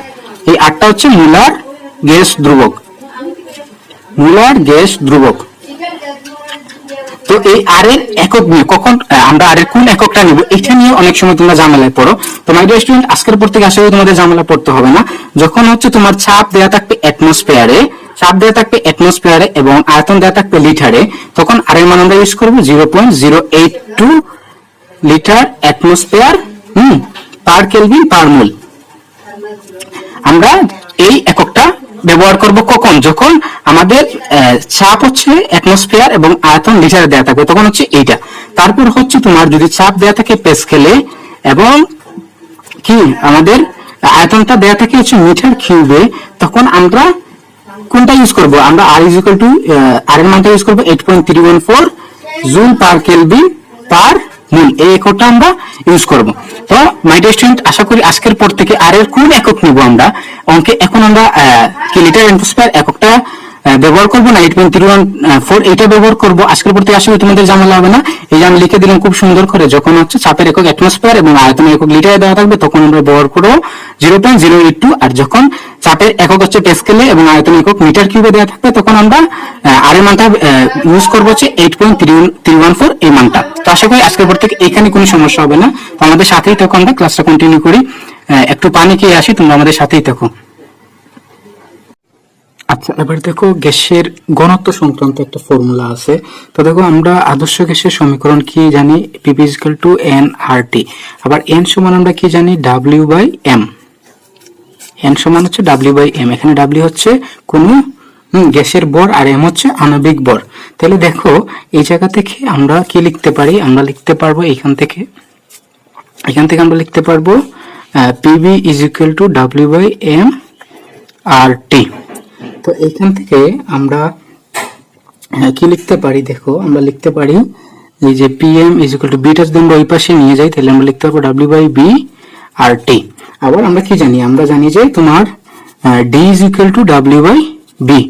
এই আরটা হচ্ছে মূলার গ্যাস ধ্রুবক, মূলার গ্যাস ধ্রুবক। তো এই আর এর একক নিয়ে কখন আমরা আর এর কোন এককটা নিব, এটা নিয়ে অনেক সময় তোমরা ঝামেলায় পড়ো। তো মাই ডিয়ার স্টুডেন্ট, আজকের পর থেকে আশা করি তোমাদের ঝামেলা পড়তে হবে না। যখন হচ্ছে তোমার চাপ দেওয়া থাকবে অ্যাটমসফিয়ারে, চাপ দেওয়া থাকবে অ্যাটমসফিয়ারে এবং আয়তন দেওয়া থাকবে লিটারে, তখন আর এর মান আমরা ইউজ করবো 0.082 litre atmosphere per kelvin per mole. আমরা এই এককটা ব্যবহার করব কখন, যখন আমাদের চাপ হচ্ছে অ্যাটমসফিয়ার এবং আয়তন লিটারে দেওয়া থাকবে, তখন হচ্ছে এইটা। তারপর হচ্ছে তোমার যদি চাপ দেওয়া থাকে প্যাসকেলে এবং কি আমাদের আয়তনটা দেওয়া থাকে হচ্ছে মিটার কিউবে, তখন আমরা কোনটা ইউজ করব, আমরা আর এর মানটা ইউজ করব 8.314 জুল পার কেলভিন পার মোল। এই এককটা আমরা ইউজ করব। তো মাই ডিয়ার স্টুডেন্ট, আশা করি আজকের পর থেকে আর এর কোন একক নিব আমরা অঙ্কে, এখন আমরা কি লিটার অ্যাটমসফিয়ার এককটা ব্যবহার করবো না 8.314 এটা ব্যবহার করবো। আজকের পর থেকে আসলে তোমাদের ঝামেলা হবে না, এই যে আমি লিখে দিলাম খুব সুন্দর করে। যখন হচ্ছে চাপের একক অ্যাটমসফিয়ার এবং আয়তনের একক লিটারে দেওয়া থাকবে, তখন আমরা ব্যবহার করবো 0.082। আর যখন চাপের একক হচ্ছে প্যাসকেলে এবং আয়তনের একক মিটার কিউবে দেওয়া থাকবে, তখন আমরা আর এর মানটা ইউজ করবো হচ্ছে 8.314 এই মানটা। তো আশা করি আজকের পর থেকে এখানে কোনো সমস্যা হবে না। তো আমাদের সাথেই থাকো, আমরা ক্লাসটা কন্টিনিউ করি। একটু পানি খেয়ে আসি, তোমরা আমাদের সাথেই থাকো। আচ্ছা, এবার দেখো গ্যাসের ঘনত্ব সংক্রান্ত একটা ফর্মুলা আছে। তো দেখো আমরা আদর্শ গ্যাসের সমীকরণ কি জানি, PV = nRT। আবার n সমান আমরা কি জানি, W/m। n সমান হচ্ছে W/m। এখানে W হচ্ছে কোনো গ্যাসের ভর আর এম হচ্ছে আণবিক ভর। তাহলে দেখো এই জায়গা থেকে আমরা কি লিখতে পারি, আমরা লিখতে পারবো এখান থেকে আমরা লিখতে পারবো PV is equal to W by M R T. তো এখান থেকে আমরা কি লিখতে পারি, দেখো আমরা লিখতে পারি এই যে PM is equal two beta যদি আমরা ওই পাশে নিয়ে যাই তাহলে আমরা লিখতে পারবো W by B R T. আবার আমরা কি জানি, আমরা জানি যে তোমার D is equal to W by B,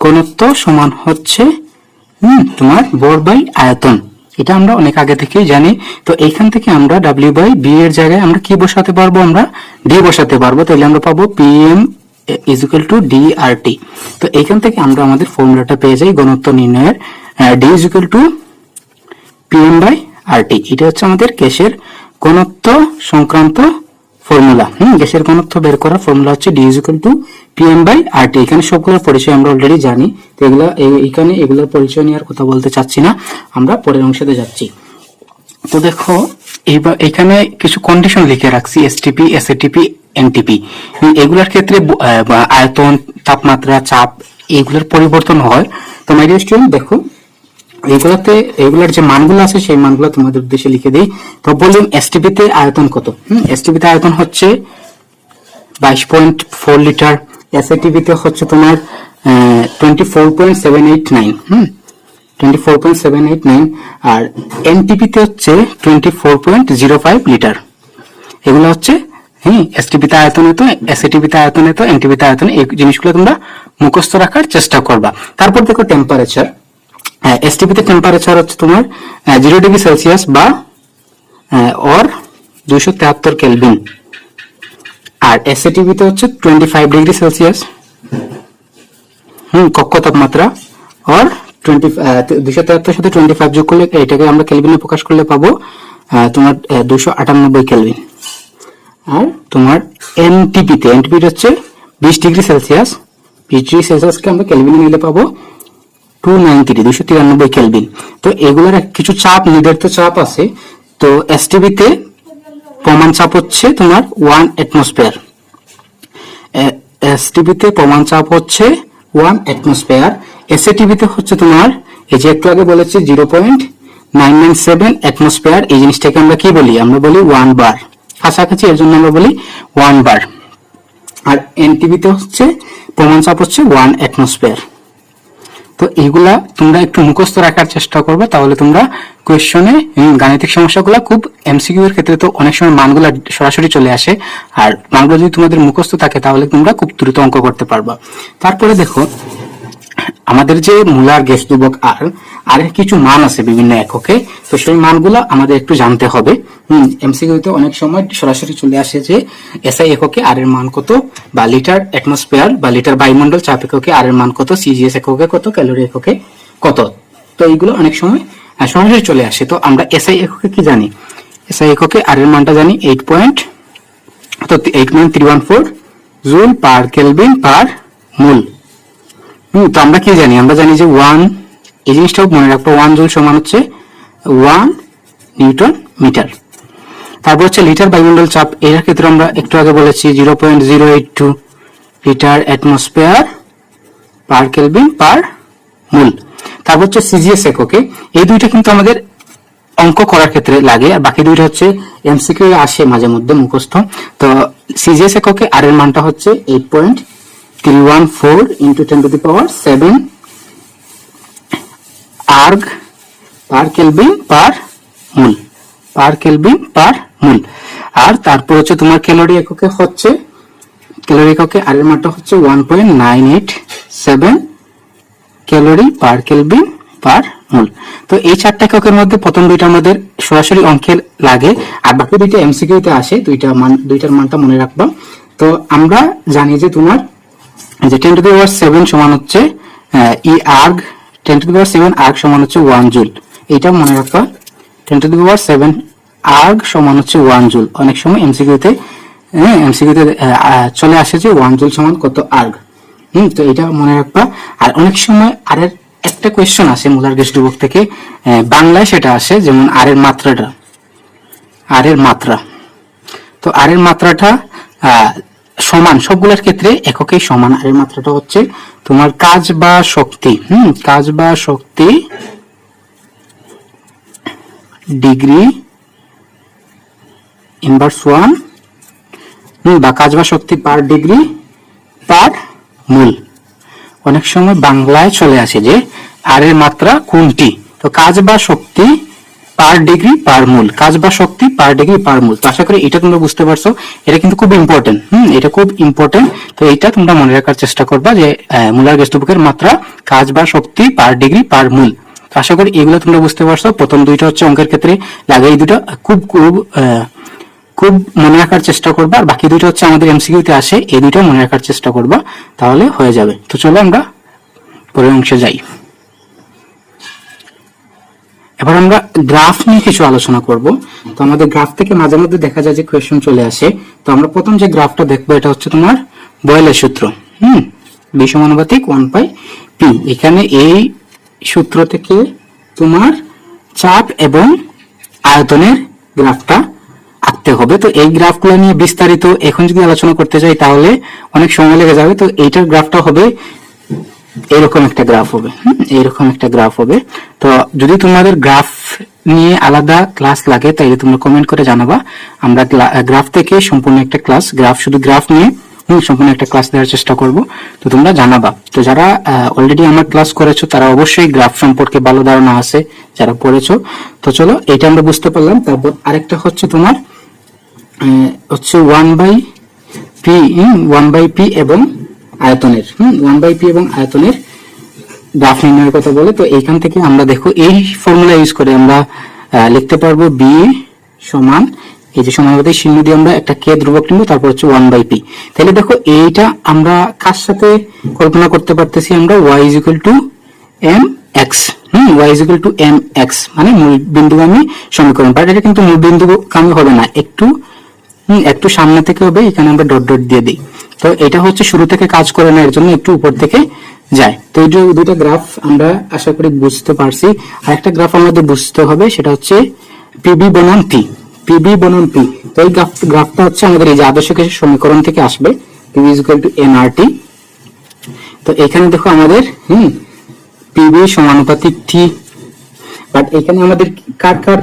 ঘনত্ব সমান হচ্ছে তোমার ভর বাই আয়তন, এটা আমরা অনেক আগে থেকেই জানি। তো এইখান থেকে আমরা ডাব্লিউ বাই বি এর জায়গায় আমরা কি বসাতে পারবো, আমরা ডি বসাতে পারবো। তাহলে আমরা পাবো PM is equal to D R T. তো এইখান থেকে আমরা আমাদের ফর্মুলাটা পেয়ে যাই ঘনত্ব নির্ণয়ের, D is equal to PM by R T. এটা হচ্ছে আমাদের গ্যাসের ঘনত্ব সংক্রান্ত ফর্মুলা। গ্যাসের ঘনত্ব বের করার ফর্মুলা হচ্ছে D is equal to PM by R T. এখানে সবগুলোর পরিচয় আমরা অলরেডি জানি, তো এখানে এগুলোর পরিচয় নিয়ে আর কথা বলতে চাচ্ছি না, আমরা পরের অংশে যাচ্ছি। তো দেখো এইবার এখানে কিছু কন্ডিশন লিখে রাখছি, এসটিপি, এসএটিপি, এনটিপি। এগুলোর ক্ষেত্রে আয়তন, তাপমাত্রা, চাপ এগুলোর পরিবর্তন হয়। তো মাই ডিয়ার স্টুডেন্ট দেখো এগুলার যে মানগুলো আছে সেই মানগুলো তোমাদের উদ্দেশ্যে লিখে দিই। তো বললাম এসটিপি তে আয়তন কত, এসটিপি তে আয়তন হচ্ছে 22.4 লিটার, এসএটিপি তে হচ্ছে তোমার 24.789, 24.789, আর এনটিপি তে হচ্ছে 24.05 লিটার। এগুলো হচ্ছে এসটিপি তে আয়তনে, তো এসএটিপি তে আয়তনে, তো এনটিপি তে আয়তনে। এই জিনিসগুলো তোমরা মুখস্থ রাখার চেষ্টা করবা। তারপর দেখো টেম্পারেচার। এসটিপি তে টেম্পারেচার হচ্ছে তোমার 0 ডিগ্রি সেলসিয়াস বা অর 273 কেলভিন, আর এসএটিপি তে হচ্ছে 25 ডিগ্রি সেলসিয়াস কক্ষ তাপমাত্রা, অর 273 সাথে 25 যোগ করলে এটাকে আমরা কেলভিনে প্রকাশ করলে পাবো তোমার 298 কেলভিন। আর তোমার এনটিপি তে হচ্ছে 20 ডিগ্রি সেলসিয়াস, 20 ডিগ্রি সেলসিয়াসকে আমরা কেলভিনে নিলে পাবো 293 কেলভিন। তো এগুলোর কিছু চাপ, নির্ধারিত চাপ আছে। তো এসটিপি তে প্রমাণ চাপ হচ্ছে তোমার 1 অ্যাটমসফিয়ার, এসটিপি তে প্রমাণ চাপ হচ্ছে 1 অ্যাটমসফিয়ার। এসএটিপি তে হচ্ছে তোমার এই যে একটু আগে বলেছি 0.997 অ্যাটমসফিয়ার। এই জিনিসটাকে আমরা কি বলি, আমরা বলি 1 বার, কাছাকাছি, এর জন্য আমরা বলি 1 বার। আর এনটিপি তে হচ্ছে প্রমাণ চাপ হচ্ছে 1 অ্যাটমসফিয়ার। তো এইগুলা তোমরা একটু মুখস্থ রাখার চেষ্টা করবে, তাহলে তোমরা কোয়েশ্চনে গাণিতিক সমস্যাগুলো খুব এমসিকিউ এর ক্ষেত্রে তো অনেক সময় মানগুলো সরাসরি চলে আসে, আর মানগুলো যদি তোমাদের মুখস্থ থাকে তাহলে তোমরা খুব দ্রুত অঙ্ক করতে পারবা। তারপরে দেখো আমাদের যে মূলার গ্যাস ধ্রুবক আর এর কিছু মান আছে বিভিন্ন এককে, তো সেই মানগুলো আমাদের একটু জানতে হবে। এমসিকিউতে অনেক সময় সরাসরি চলে আসে যে এসআই এককে আর এর মান কত, বা লিটার অ্যাটমসফিয়ার বা লিটার বায়ুমণ্ডল চাপ এককে আর এর মান কত, সিজিএস এককে কত, ক্যালোরি এককে কত। তো এইগুলো অনেক সময় সরাসরি চলে আসে। তো আমরা এসআই এককে কি জানি, এসআই এককে আর এর মানটা জানি 8.314 জুল পার কেলভিন পার মোল। তো আমরা কি জানি, আমরা জানি যে 1, এই জিনিসটাও মনে রাখবো, 1 জুল সমান হচ্ছে 1 নিউটন মিটার। তারপর হচ্ছে লিটার বায়ুমণ্ডল চাপ, এর ক্ষেত্রে আমরা একটু আগে বলেছি 0.082 litre atmosphere per kelvin per mole. তারপর হচ্ছে সিজিএস এককে, এই দুইটা কিন্তু আমাদের অঙ্ক করার ক্ষেত্রে লাগে, আর বাকি দুইটা হচ্ছে এমসিকিউ আসে মাঝে মধ্যে মুখস্থ। তো সিজিএস এককে আর এর মানটা হচ্ছে 8.314 into 10 to the power 7 arg per Kelvin per mole, per Kelvin per mole। আর তারপর হচ্ছে তোমার ক্যালোরি এককে হচ্ছে, ক্যালোরি এককে আর এর মানটা হচ্ছে 1.987 ক্যালোরি পার কেলভিন পার মোল। তো এই চারটা এককের মধ্যে প্রথম দুইটা আমাদের সরাসরি অঙ্কে লাগে, আর বাকি দুইটা এমসিকিউ তে আসে। দুইটার মানটা মনে রাখবা। তো আমরা জানি যে তোমার যে 10 to the power 7 সমান হচ্ছে E erg, 10 to the power 7 erg সমান হচ্ছে 1 জুল। এটা মনে রাখবা, 10 to the power 7 আর্গ সমান হচ্ছে 1 জুল। অনেক সময় এমসিকিউতে চলে আসে যে 1 জুল সমান কত আর্গ। তো এটা মনে রাখবা। আর অনেক সময় আর এর একটা কোয়েশ্চন আসে মুলার গ্যাস ধ্রুবক থেকে, বাংলায় সেটা আসে, যেমন আর এর মাত্রাটা, আর এর মাত্রা। তো আর এর মাত্রাটা সমান, সবগুলোর ক্ষেত্রে এককেই সমান। আর এর মাত্রাটা হচ্ছে তোমার কাজ বা শক্তি, কাজ বা শক্তি ডিগ্রি ইনভার্স 1, বা কাজ বা শক্তি পার ডিগ্রি পার মূল। অনেক সময় বাংলায় চলে আসে যে আর এর মাত্রা কোনটি, তো কাজ বা শক্তি পার ডিগ্রি পার মূল, কাজ বা শক্তি পার ডিগ্রি পার মূল। তো আশা করি এটা তোমরা বুঝতে পারছো, এটা কিন্তু খুব ইম্পর্টেন্ট। এটা খুব ইম্পর্টেন্ট। তো এটা তোমরা মনে রাখার চেষ্টা করবা যে মুলার গেস্টবুকের মাত্রা কাজ বা শক্তি পার ডিগ্রি পার মূল। তো আশা করি এগুলো তোমরা বুঝতে পারছো। প্রথম দুইটা হচ্ছে অঙ্কের ক্ষেত্রে লাগে, এই দুটো খুব খুব খুব মনে রাখার চেষ্টা করবা, আর বাকি দুইটা হচ্ছে আমাদের এমসিকিউতে আসে, এই দুইটা মনে রাখার চেষ্টা করবা, তাহলে হয়ে যাবে। তো চলো আমরা পরের অংশে যাই। এবার আমরা গ্রাফ নিয়ে কিছু আলোচনা করব। তো আমাদের গ্রাফ থেকে মাঝে মধ্যে দেখা যায় যে কোয়েশ্চেন চলে আসে। তো আমরা প্রথম যে গ্রাফটা দেখবো এটা হচ্ছে তোমার বয়েলের সূত্র, বি সমানুপাতিক 1/p। এখানে এই সূত্র থেকে তোমার চাপ এবং আয়তনের গ্রাফটা আঁকতে হবে। তো এই গ্রাফগুলো নিয়ে বিস্তারিত এখন যদি আলোচনা করতে যাই তাহলে অনেক সময় লেগে যাবে। তো এইটার গ্রাফটা হবে এইরকম একটা গ্রাফ হবে, এইরকম একটা গ্রাফ হবে। তো যদি তোমাদের গ্রাফ নিয়ে আলাদা ক্লাস লাগে তাইলে তোমরা কমেন্ট করে জানাবা, আমরা গ্রাফ থেকে সম্পূর্ণ একটা ক্লাস, গ্রাফ শুধু গ্রাফ নিয়ে সম্পূর্ণ একটা ক্লাস দেওয়ার চেষ্টা করব। তো তোমরা জানাবা। তো যারা অলরেডি আমার ক্লাস করেছো তারা অবশ্যই গ্রাফ সম্পর্কে ভালো ধারণা আছে যারা পড়েছো। তো চলো এটা আমরা বুঝতে পারলাম। তারপর আরেকটা হচ্ছে তোমার হচ্ছে 1/p এবং আয়তনের 1/p এবং আয়তনের গ্রাফ নির্ণয়ের কথা বলে। তো এইখান থেকে আমরা দেখো এই ফর্মুলা ইউজ করে আমরা লিখতে পারবো বি সমান, এই যে সমানুপাতিক চিহ্ন দিয়ে আমরা একটা কে ধ্রুবক নিব, তারপর হচ্ছে 1/p। তাহলে দেখো এইটা আমরা কার সাথে কল্পনা করতে পারতেছি, আমরা y = mx, y = mx মানে মূল বিন্দুগামী সমীকরণ। বাট এটা কিন্তু মূল বিন্দুগামী হবে না, একটু সামনে থেকে হবে, এখানে আমরা ডট ডট দিয়ে দিই। তো এটা হচ্ছে শুরু থেকে কাজ করে না, এর জন্য একটু উপর থেকে যায়। তো এই দুটো গ্রাফ আমরা আশা করি বুঝতে পারছি। আর একটা গ্রাফ আমাদের বুঝতে হবে, সেটা হচ্ছে পিবি বনাম পি, পিবি বনাম পি। তো এই গ্রাফটা হচ্ছে আমাদের এই যে আদর্শ গ্যাসের সমীকরণ থেকে আসবে, পিবি = nRT। তো এখানে দেখো আমাদের পিবি সমানুপাতিক টি, বাট এখানে আমাদের কার কার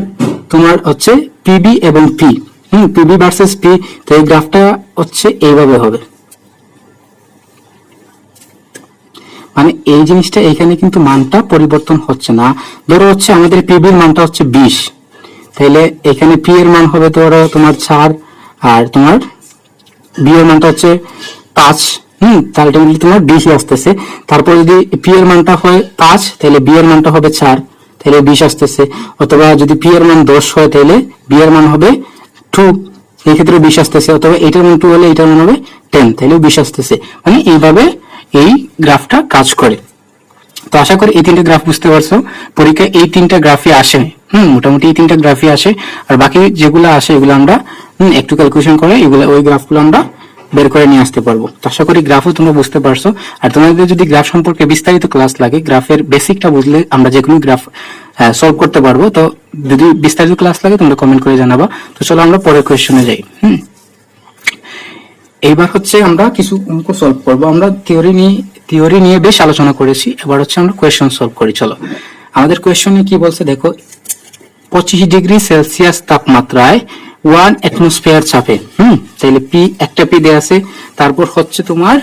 তোমার হচ্ছে পিবি এবং পি, পিবি ভার্সেস পি। তো এই গ্রাফটা হচ্ছে এইভাবে হবে, মানে এই জিনিসটা এখানে কিন্তু মানটা পরিবর্তন হচ্ছে না। ধরো হচ্ছে আমাদের পিবির মানটা হচ্ছে 20, তাহলে এখানে পি এর মান হবে ধরো তোমার 4, আর তোমার বি এর মানটা হচ্ছে 5, তাহলে তোমার 20 আসতেছে। তারপর যদি পি এর মানটা হয় 5 তাহলে বি এর মানটা হবে 4, তাহলে 20 আসতেছে। অথবা যদি পি এর মান 10 হয় তাহলে বি এর মান হবে 2, এই ক্ষেত্রে 20 আসতেছে। অথবা এটার মান 2 হলে এটার মান হবে 10, তাহলে 20 আসতেছে। মানে এইভাবে এই গ্রাফটা কাজ করে। তো আশা করি এই তিনটা গ্রাফ বুঝতে পারছো। পরীক্ষায় এই তিনটা গ্রাফই আসে, মোটামুটি এই তিনটা গ্রাফই আসে। আর বাকি যেগুলো আসে এগুলো আমরা একটু ক্যালকুলেশন করে এগুলো ওই গ্রাফগুলো আমরা বের করে নিয়ে আসতে পারবো। তো আশা করি গ্রাফও তোমরা বুঝতে পারছো। আর তোমাদের যদি গ্রাফ সম্পর্কে বিস্তারিত ক্লাস লাগে, গ্রাফের বেসিকটা বুঝলে আমরা যে কোনো গ্রাফ সলভ করতে পারবো। তো যদি বিস্তারিত ক্লাস লাগে তোমরা কমেন্ট করে জানাবা। তো চলো আমরা পরের কোয়েশ্চনে যাই। এইবার হচ্ছে আমরা কিছু অঙ্ক সলভ করবো। আমরা থিওরি নিয়ে বেশ আলোচনা করেছি, এবার হচ্ছে আমরা কোয়েশ্চন সলভ করি। চলো আমাদের কোয়েশ্চনে কি বলছে দেখো, 25 ডিগ্রি সেলসিয়াস তাপমাত্রায় 1 অ্যাটমসফিয়ার চাপে, তাহলে পি একটা পি দেয়া আছে। তারপর হচ্ছে তোমার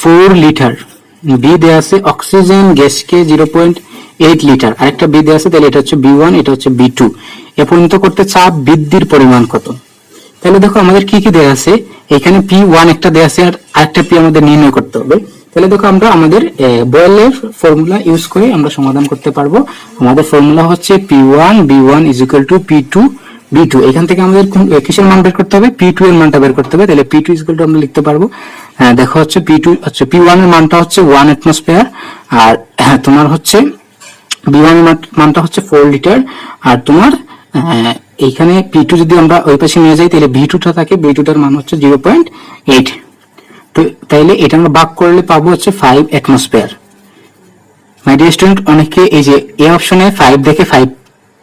4 লিটার বি দেয়া আছে, অক্সিজেন গ্যাসকে 0.8 লিটার আরেকটা বি দেয়া আছে। তাহলে এটা হচ্ছে B1, এটা হচ্ছে B2। এ পর্যন্ত করতে চাপ বৃদ্ধির পরিমাণ কত? তাহলে দেখো আমাদের কি কি দেয়া আছে, এখানে P1 একটা দেয়া আছে আর আরেকটা পি আমাদের নির্ণয় করতে হবে। তাহলে দেখো আমরা আমাদের বয়েলের ফর্মুলা ইউজ করে আমরা সমাধান করতে পারবো। আমাদের ফর্মুলা হচ্ছে P1 B1 = P2 B2। এখান থেকে আমাদের কিসের মান বের করতে হবে, P2 এর মানটা বের করতে হবে। তাহলে P2 আমরা লিখতে পারবো, দেখো হচ্ছে P2 হচ্ছে P1 এর মানটা হচ্ছে 1 অ্যাটমসফিয়ার, আর তোমার হচ্ছে B1 এর মানটা হচ্ছে 4 লিটার, আর তোমার এইখানে P2 যদি আমরা ওই পাশে নিয়ে যাই তাহলে B2টা থাকে, B2টার মান হচ্ছে 0.8। তো তাইলে এটা আমরা ভাগ করলে পাবো হচ্ছে 5 অ্যাটমসফিয়ার। মাই ডিয়ার স্টুডেন্ট, অনেকে এই যে এই অপশনে 5 দেখে 5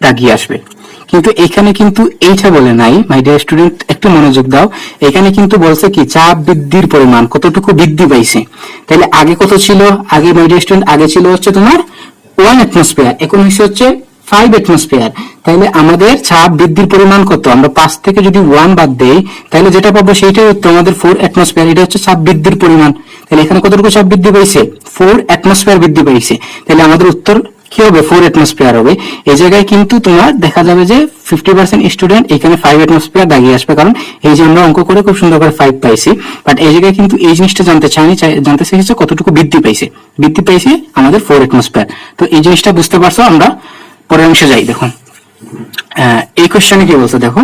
দাগিয়ে আসবে, কিন্তু এখানে কিন্তু এইটা বলে নাই। মাই ডিয়ার স্টুডেন্ট একটু মনোযোগ দাও। এখানে কিন্তু বলছে কি চাপ বৃদ্ধির পরিমাণ কতটুকু বৃদ্ধি পাইছে। তাহলে আগে কত ছিল, আগে মাই ডিয়ার স্টুডেন্ট আগে ছিল হচ্ছে তোমার 1 অ্যাটমসফিয়ার, এখন হচ্ছে 5 অ্যাটমসফিয়ার। তাহলে আমাদের চাপ বৃদ্ধির পরিমাণ কত, আমরা 5 থেকে যদি 1 বাদ দেই তাহলে যেটা পাবো সেইটাই উত্তর, আমাদের 4 অ্যাটমসফিয়ার। এটা হচ্ছে চাপ বৃদ্ধির পরিমাণ। তাহলে এখানে কতটুকু চাপ বৃদ্ধি পাইছে, 4 অ্যাটমসফিয়ার বৃদ্ধি পাইছে। তাহলে আমাদের উত্তর কি হবে, 4 অ্যাটমসফিয়ার হবে। এই জায়গায় কিন্তু তোমার দেখা যাবে যে 50% স্টুডেন্ট এখানে 5 অ্যাটমসফিয়ার দাগিয়ে আসবে, কারণ এই যে আমরা অঙ্ক করে খুব সুন্দর করে 5 পাইছি। বাট এই জায়গায় কিন্তু এই জিনিসটা জানতে চাইনি, জানতে চাইছে কতটুকু বৃদ্ধি পাইছে। বৃদ্ধি পাইছে আমাদের 4 অ্যাটমসফিয়ার। তো এই জিনিসটা বুঝতে পারছো। আমরা পরের অংশে যাই। দেখো এই কোশ্চেনে কি বলছে, দেখো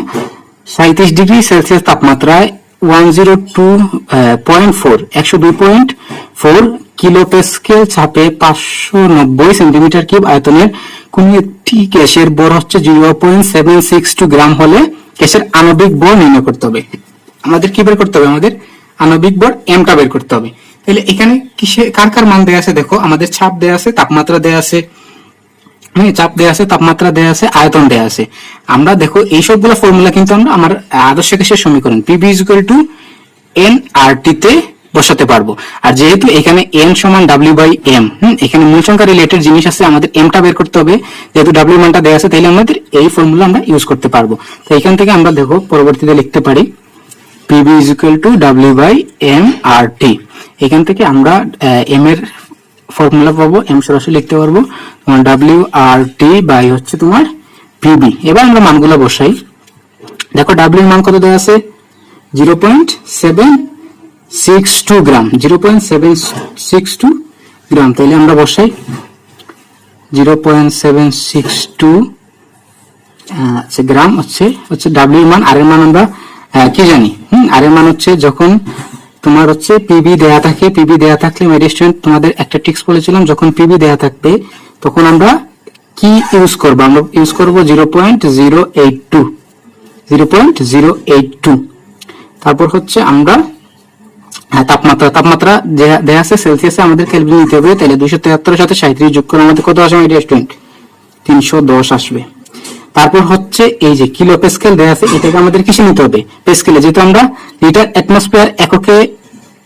37 ডিগ্রি সেলসিয়াস তাপমাত্রায় 102.4 কিলো প্যাসকেল চাপে 590 সেন্টিমিটার কিউব আয়তনের কোন একটি গ্যাসের ভর হচ্ছে 0.762 গ্রাম হলে গ্যাসের আণবিক ভর নির্ণয় করতে হবে। আমাদের কি বের করতে হবে, আমাদের আণবিক ভর এমটা বের করতে হবে। তাহলে এখানে কিসে কার কার মান দেয়া আছে, দেখো আমাদের চাপ দেয়া আছে, তাপমাত্রা দেয়া আছে, চাপ দেয়া আছে, তাপমাত্রা দেয়া আছে, আয়তন দেয়া আছে। আমরা দেখো এই সবগুলো ফর্মুলা কিন্তু আমরা আমার আদর্শ গ্যাসের সমীকরণ PV equal to N R টি তে বসাতে পারবো। আর যেহেতু এখানে এন সমান ডাব্লিউ বাই এম, এখানে মূল সংখ্যা রিলেটেড জিনিস আছে, আমাদের এমটা বের করতে হবে। যেহেতু ডাব্লিউ মানটা দেয়া আছে তাহলে আমাদের এই ফর্মুলা আমরা ইউজ করতে পারবো। তো এখান থেকে আমরা দেখো পরবর্তীতে লিখতে পারি PV equal to W by M R T. এখান থেকে আমরা এম এর ফর্মুলা পাবো, এম সরাসরি লিখতে পারবো তোমার ডাব্লিউ আর টি বাই হচ্ছে তোমার পিবি। এবার আমরা মানগুলো বসাই। দেখো ডাব্লিউ মান কত দেওয়া আছে, 0.762 গ্রাম, 0.762 গ্রাম। তাহলে আমরা বসাই 0.762 গ্রাম হচ্ছে ডাব্লিউ মান। আর এর মান আমরা কি জানি, আর এর মান হচ্ছে যখন তোমার হচ্ছে পিবি দেয়া থাকে, পিবি দেয়া থাকলে স্টুডেন্ট তোমাদের একটা ট্রিক্স বলেছিলাম, যখন পিবি দেয়া থাকবে তখন আমরা কি ইউজ করব, আমরা ইউজ করব 0.082। তারপর হচ্ছে আমরা তাপমাত্রা দেয়া আছে সেলসিয়াসে, আমাদের কেলভিন নিতে হবে। তাহলে 273 এর সাথে 37 যোগ করে আমাদের কত আসবে স্টুডেন্ট, 310 আসবে। তারপর হচ্ছে এই যে কিলো প্যাসকেল দেয়া আছে, এটাকে আমাদের কিসে নিতে হবে, প্যাসকেলে। যেহেতু আমরা লিটার অ্যাটমসফিয়ার এককে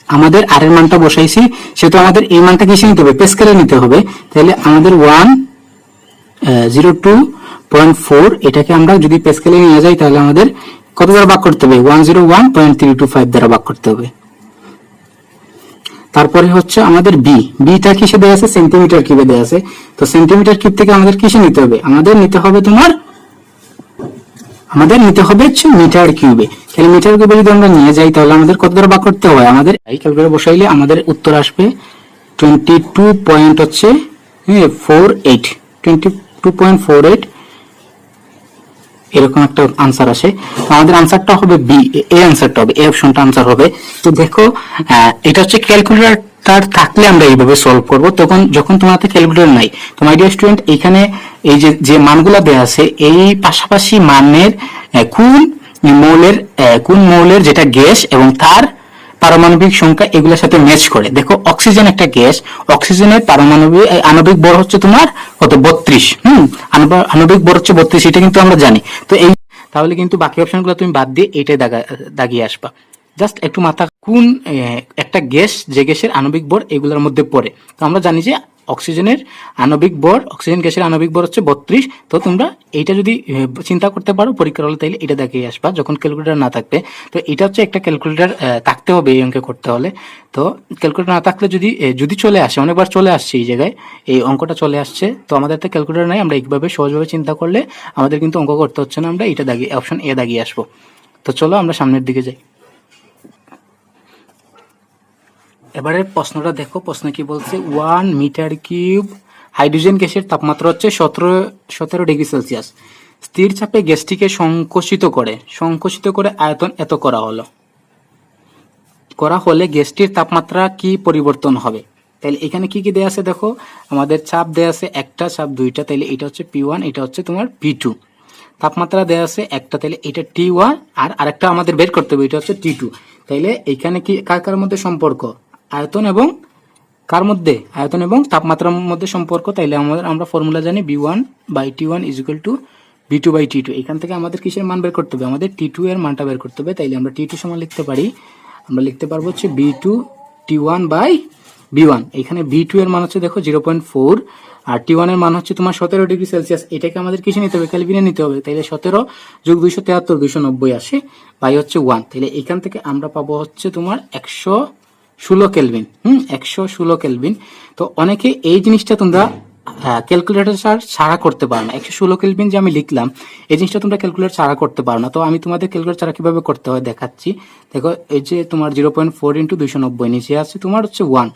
আমাদের আর এর মানটা বসাইছি, সেহেতু আমাদের এই মানটা কিসে নিতে হবে, প্যাসকেলে নিতে হবে। তাহলে আমাদের 102.4 এটাকে আমরা যদি প্যাসকেলে নিয়ে যাই তাহলে আমাদের কত দ্বারা ভাগ করতে হবে, 101.325 দ্বারা ভাগ করতে হবে। তারপরে হচ্ছে আমাদের বিটা কিসে দেওয়া আছে, সেন্টিমিটার কিউবে দেওয়া আছে। তো সেন্টিমিটার কিউব থেকে আমাদের কিসে নিতে হবে, আমাদের নিতে হবে হচ্ছে মিটার কিউবে। তাহলে মিটার কিউবে যদি আমরা নিয়ে যাই তাহলে আমাদের কত দ্বারা ভাগ করতে হয়, আমাদের ক্যালকুলেটর বসাইলে আমাদের উত্তর আসবে 22.48 এরকম একটা আনসার আসে। আমাদের আনসারটা হবে বি, এই আনসারটা হবে, এই অপশনটা আনসার হবে। তো দেখো এটা হচ্ছে ক্যালকুলেটর থাকলে আমরা এইভাবে সলভ করব, যখন তোমার হাতে ক্যালকুলেটর নাই। তো মাই ডিয়ার স্টুডেন্ট এখানে এই যে মানগুলো দেয়া আছে, এই পাশাপাশি মানের কোন মৌলের যেটা গ্যাস এবং তার পারমাণবিক সংখ্যা এগুলোর সাথে ম্যাচ করে। দেখো অক্সিজেন একটা গ্যাস, অক্সিজেনের আণবিক ভর হচ্ছে তোমার কত, 32। আণবিক ভর হচ্ছে 32, এটা কিন্তু আমরা জানি। তো এই তাহলে কিন্তু বাকি অপশনগুলো তুমি বাদ দিয়ে এইটাই দাগিয়ে আসবা। জাস্ট একটু মাথা কোন একটা গ্যাস, যে গ্যাসের আণবিক ভর এগুলোর মধ্যে পড়ে। তো আমরা জানি যে অক্সিজেন গ্যাসের আণবিক ভর হচ্ছে 32। তো তোমরা এইটা যদি চিন্তা করতে পারো পরীক্ষার হলে তাহলে এটা দেখিয়ে আসবা যখন ক্যালকুলেটর না থাকবে। তো এটা হচ্ছে একটা ক্যালকুলেটর থাকতে হবে এই অঙ্কে করতে হলে। তো ক্যালকুলেটর না থাকলে যদি চলে আসে, অনেকবার চলে আসছে এই জায়গায়, এই অঙ্কটা চলে আসছে, তো আমাদের তো ক্যালকুলেটর নাই, আমরা এইভাবে সহজভাবে চিন্তা করলে আমাদের কিন্তু অঙ্ক করতে হচ্ছে না, আমরা এটা অপশন এ দাগিয়ে আসবো। তো চলো আমরা সামনের দিকে যাই। এবারে প্রশ্নটা দেখো, প্রশ্ন কি বলছে, 1 মিটার কিউব হাইড্রোজেন গ্যাসের তাপমাত্রা হচ্ছে 17 ডিগ্রি সেলসিয়াস। স্থির চাপে গ্যাসটিকে সংকোচিত করে আয়তন এত করা হলে গ্যাসটির তাপমাত্রা কি পরিবর্তন হবে। তাহলে এখানে কি দেয়া আছে, দেখো আমাদের চাপ দেয়া আছে একটা, চাপ দুইটা, তাহলে এটা হচ্ছে P1, এটা হচ্ছে তোমার P2। তাপমাত্রা দেয়া আছে একটা, তাহলে এটা T1, আর আরেকটা আমাদের বের করতে হবে, এটা হচ্ছে T2। তাহলে এখানে কি কার মধ্যে সম্পর্ক, আয়তন এবং তাপমাত্রার মধ্যে সম্পর্ক। তাইলে আমরা ফর্মুলা জানি B1/T1 = B2/T2, এখান থেকে আমাদের কিসের মান বের করতে হবে, আমাদের T2 এর মানটা বের করতে হবে। তাইলে আমরা T2 সমান লিখতে পারি, আমরা লিখতে পারবো হচ্ছে B2 T1/B1। এখানে B2 এর মান হচ্ছে দেখো 0.4 আর T1 এর মান হচ্ছে তোমার 17°C। এটাকে আমাদের কিসে নিতে হবে, ক্যালভিনে নিতে হবে। তাইলে 17 যোগ 273 290 আসে, বাই হচ্ছে 1। তাইলে এখান থেকে আমরা পাবো হচ্ছে তোমার 116 কেলভিন। 116 কেলভিন। তো অনেকে এই জিনিসটা তোমরা ক্যালকুলেটর ছাড়া করতে পারো না। 116 কেলভিন যে আমি লিখলাম, এই জিনিসটা তোমরা ক্যালকুলেটর ছাড়া করতে পারো না। তো আমি তোমাদের ক্যালকুলেটর ছাড়া কিভাবে করতে হয় দেখাচ্ছি। দেখো এই যে তোমার 0.4 × 290, নিচে আছে তোমার হচ্ছে 1।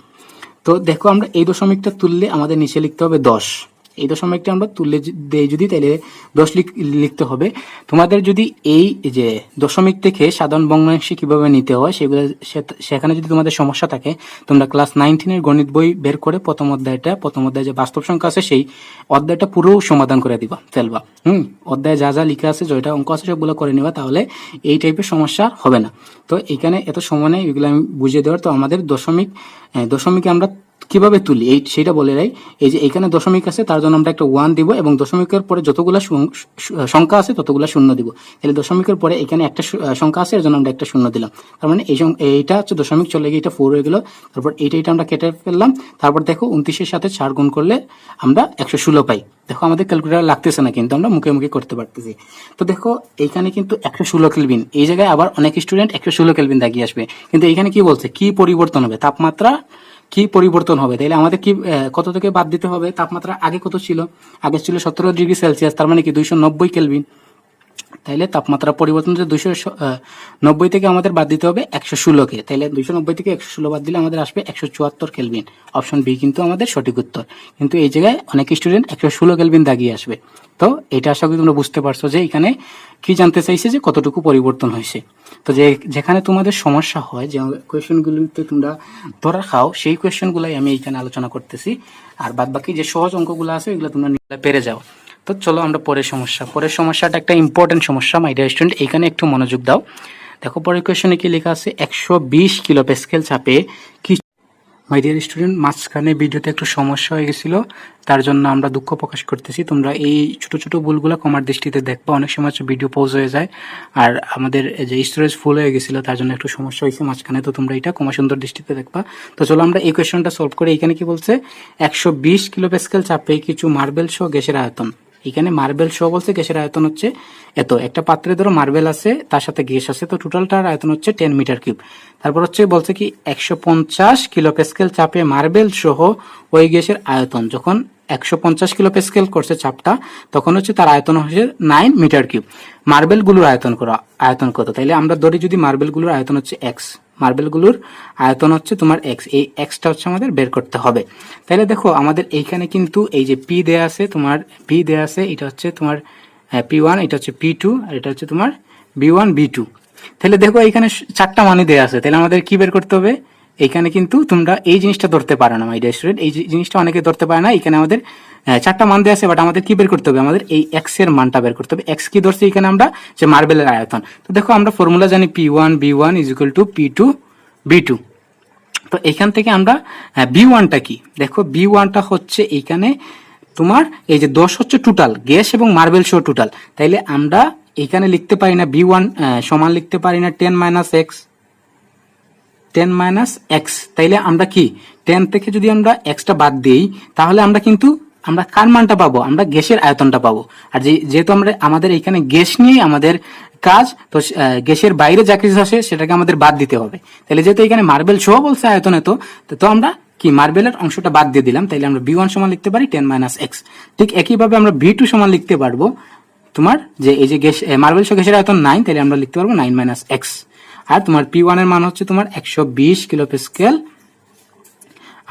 তো দেখো আমরা এই দশমিকটা তুললে আমাদের নিচে লিখতে হবে 10। এই দশমিকটা আমরা তুললে দেই যদি, তাহলে 10 লিখতে হবে। তোমাদের যদি এই যে দশমিক থেকে সাধারণ ভগ্নাংশে কিভাবে নিতে হয় সেগুলো, সেখানে যদি তোমাদের সমস্যা থাকে, তোমরা ক্লাস 19 এর গণিত বই বের করে প্রথম অধ্যায়ে যে বাস্তব সংখ্যা আছে সেই অধ্যায়টা পুরো সমাধান করে ফেলবা। অধ্যায়ে যা যা লিখা আছে, যেটা অঙ্ক আছে সবগুলো করে নিবা, তাহলে এই টাইপের সমস্যা হবে না। তো এখানে এত সময় নেই এগুলো আমি বুঝিয়ে দেওয়ার। তো আমাদের দশমিকে আমরা কিভাবে তুলি সেটা বলে রাই। এই যে এখানে দশমিক আছে, তার জন্য আমরা একটা 1 দিব, এবং দশমিকের পরে যতগুলা সংখ্যা আছে ততগুলা শূন্য দিব। তাহলে দশমিকের পরে এখানে একটা সংখ্যা আছে, এর জন্য আমরা একটা শূন্য দিলাম। তার মানে এইটা হচ্ছে দশমিক, চলে গিয়ে এটা 4 হয়ে গেল। তারপর এইটা আমরা কেটে ফেললাম। তারপর দেখো 29 এর সাথে 4 গুণ করলে আমরা 116 পাই। দেখো আমাদের ক্যালকুলেটর লাগতেছে না, কিন্তু আমরা মুখে মুখে করতে পারতেছি। তো দেখো এইখানে কিন্তু 116 কেলভিন, এই জায়গায় আবার অনেক স্টুডেন্ট 116 কেলভিন দাগিয়ে আসবে, কিন্তু এইখানে কি বলছে, কি পরিবর্তন হবে, তাপমাত্রা কি পরিবর্তন হবে। তাইলে আমাদের কি কত থেকে বাদ দিতে হবে, তাপমাত্রা আগে কত ছিল, আগে ছিল 17°C, তার মানে কি 290 কেলভিন। তাইলে তাপমাত্রা পরিবর্তন 290 থেকে আমাদের বাদ দিতে হবে 116 কে। তাইলে 290 থেকে 116 বাদ দিলে আমাদের আসবে 174 কেলভিন। অপশন বি কিন্তু আমাদের সঠিক উত্তর। কিন্তু এই জায়গায় অনেক স্টুডেন্ট 116 কেলভিন দাগিয়ে আসবে। তো এটা আশা করি তোমরা বুঝতে পারছো যে এখানে কি জানতে চাইছে, যে কতটুকু পরিবর্তন হয়েছে। তো যেখানে তোমাদের সমস্যা হয়, যে কোয়েশ্চেনগুলিতে তোমরা ধরা খাও, সেই কোয়েশ্চেনগুলাই আমি এইখানে আলোচনা করতেছি। আর বাদ বাকি যে সহজ অঙ্কগুলো আছে ওইগুলো তোমরা পেরে যাও। তো চলো আমরা পরের সমস্যাটা একটা ইম্পর্টেন্ট সমস্যা মাই ডিয়ার স্টুডেন্ট, এখানে একটু মনোযোগ দাও। দেখো পরের কোয়েশ্চনে কি লেখা আছে, 120 কিলোপ্যাসকেল চাপে কি। মাই ডিয়ার স্টুডেন্ট, মাঝখানে ভিডিওতে একটু সমস্যা হয়ে গেছিল, তার জন্য আমরা দুঃখ প্রকাশ করতেছি। তোমরা এই ছোট ছোট ভুলগুলো কমার দৃষ্টিতে দেখবা। অনেক সময় ভিডিও পজ হয়ে যায়, আর আমাদের যে স্টোরেজ ফুল হয়ে গেছিল তার জন্য একটু সমস্যা হয়েছে মাঝখানে। তো তোমরা এটা কমা সুন্দর দৃষ্টিতে দেখবা। তো চলো আমরা এই কোয়েশ্চনটা সলভ করি। এখানে কি বলছে, 120 কিলোপ্যাসকেল চাপে কিছু মার্বেল সহ গ্যাসের আয়তন। এখানে মার্বেল সহ বলছে, গ্যাসের আয়তন হচ্ছে এত। একটা পাত্রে ধরো মার্বেল আছে, তার সাথে গ্যাস আছে, তো টোটালটার আয়তন হচ্ছে 10 মিটার কিউব। তারপর হচ্ছে বলছে কি 150 কিলোপ্যাসকেল চাপে মার্বেল সহ ওই গ্যাসের আয়তন, যখন 150 কিলোপ্যাসকেল করছে চাপটা, তখন হচ্ছে তার আয়তন হচ্ছে 9 মিটার কিউব। মার্বেলগুলোর আয়তন কত, তাইলে আমরা ধরি যদি মার্বেলগুলোর আয়তন হচ্ছে এক্স, মার্বেলগুলোর আয়তন হচ্ছে তোমার এক্স, এই এক্সটা হচ্ছে আমাদের বের করতে হবে। তাহলে দেখো আমাদের এইখানে কিন্তু এই যে পি দেয়া আছে, তোমার পি দেয়া আছে, এটা হচ্ছে তোমার P1, এটা হচ্ছে P2, আর এটা হচ্ছে তোমার B1 B2। তাহলে দেখো এখানে 4টা মানই দেয়া আছে, তাহলে আমাদের কি বের করতে হবে। এখানে কিন্তু তোমরা এই জিনিসটা ধরতে পারো না মাই ডিয়ার স্টুডেন্ট, এই জিনিসটা অনেকে ধরতে পারে না। এখানে আমাদের 4টা মান দেওয়া আছে, বাট আমাদের কি বের করতে হবে, আমাদের এই এক্স এর মানটা বের করতে হবে। এক্স কি ধরছে এখানে আমরা, যে মার্বেলের আয়তন। তো দেখো আমরা ফর্মুলা জানি P1 B1 = P2 B2। তো এখান থেকে আমরা B1টা কি, দেখো B1টা হচ্ছে এইখানে তোমার এই যে 10 হচ্ছে টোটাল গ্যাস এবং মার্বেল সহ টোটাল। তাইলে আমরা এখানে লিখতে পারি না B1 সমান লিখতে পারি না 10 মাইনাস এক্স। তাইলে আমরা কি 10 থেকে যদি আমরা এক্সটা বাদ দিই, তাহলে আমরা কিন্তু আমরা কার মানটা পাবো, আমরা গ্যাসের আয়তনটা পাবো। আর যেহেতু আমাদের এখানে গ্যাস নিয়ে আমাদের কাজ, তো গ্যাসের বাইরে যা কিছু আসে সেটাকে আমাদের বাদ দিতে হবে। তাহলে যেহেতু এখানে মার্বেল সহ বলছে আয়তন এত, তো আমরা কি মার্বেলের অংশটা বাদ দিয়ে দিলাম। তাইলে আমরা B1 সমান লিখতে পারি 10 মাইনাস এক্স। ঠিক একইভাবে আমরা B2 সমান লিখতে পারবো তোমার, যে এই যে গ্যাস মার্বেল সহ গ্যাসের আয়তন 9, তাহলে আমরা লিখতে পারবো 9 মাইনাস এক্স। আর তোমার P1 এর মান হচ্ছে তোমার 120 কিলোপ্যাসকেল,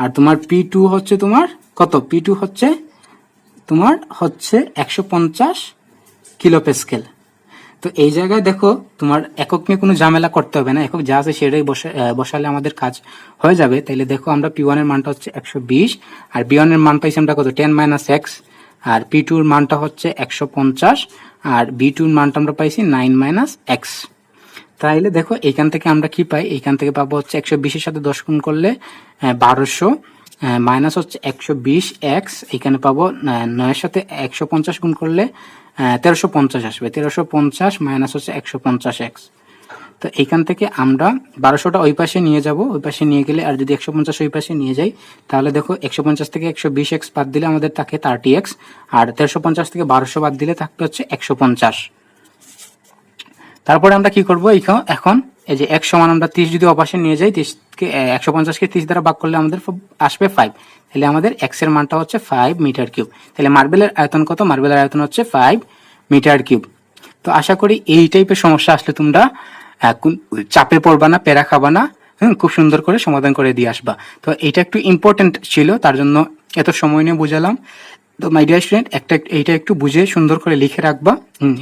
আর তোমার P2 হচ্ছে তোমার কত, P2 হচ্ছে তোমার 150 কিলোপ্যাসকেল। তো এই জায়গায় দেখো তোমার একক নিয়ে কোনো ঝামেলা করতে হবে না, একক যা আছে সেটাই বসালে আমাদের কাজ হয়ে যাবে। তাইলে দেখো আমরা P1 এর মানটা হচ্ছে 120, আর B1 এর মান পাইছি আমরা কত 10 মাইনাস এক্স, আর P2 এর মানটা হচ্ছে 150, আর B2 এর মানটা আমরা পাইছি 9 মাইনাস এক্স। তাইলে দেখো এইখান থেকে আমরা কি পাই, এইখান থেকে পাবো হচ্ছে 120 এর সাথে 10 গুণ করলে 1200, মাইনাস হচ্ছে 120 এক্স, এখানে পাবো 9 এর সাথে 150 গুণ করলে 1350 আসবে। 1350 মাইনাস হচ্ছে 150x। তো এইখান থেকে আমরা 1200টা ওই পাশে নিয়ে যাব, ওই পাশে নিয়ে গেলে আর যদি 150 ওই পাশে নিয়ে যাই তাহলে দেখো 150 থেকে 120x বাদ দিলে আমাদের থাকে 30x, আর 1350 থেকে 1200 বাদ দিলে থাকবে হচ্ছে 150। তারপরে আমরা কি করব, এখন এই যে 1 সমান আমরা 30 যদি অপাশে নিয়ে যাই, 30কে 150কে 30 দ্বারা ভাগ করলে আমাদের আসবে 5। তাহলে আমাদের x এর মানটা হচ্ছে 5 মিটার কিউব। তাহলে মার্বেলের আয়তন কত? মার্বেলের আয়তন হচ্ছে 5 মিটার কিউব। তো আশা করি এই টাইপের সমস্যা আসলে তোমরা চাপে পড়বা না, প্যারা খাবা না, খুব সুন্দর করে সমাধান করে দিয়ে আসবা। তো এটা একটু ইম্পর্টেন্ট ছিল, তার জন্য এত সময় নিয়ে বুঝালাম। তো মাই ডিয়ার স্টুডেন্ট, এইটা একটু বুঝে সুন্দর করে লিখে রাখবা,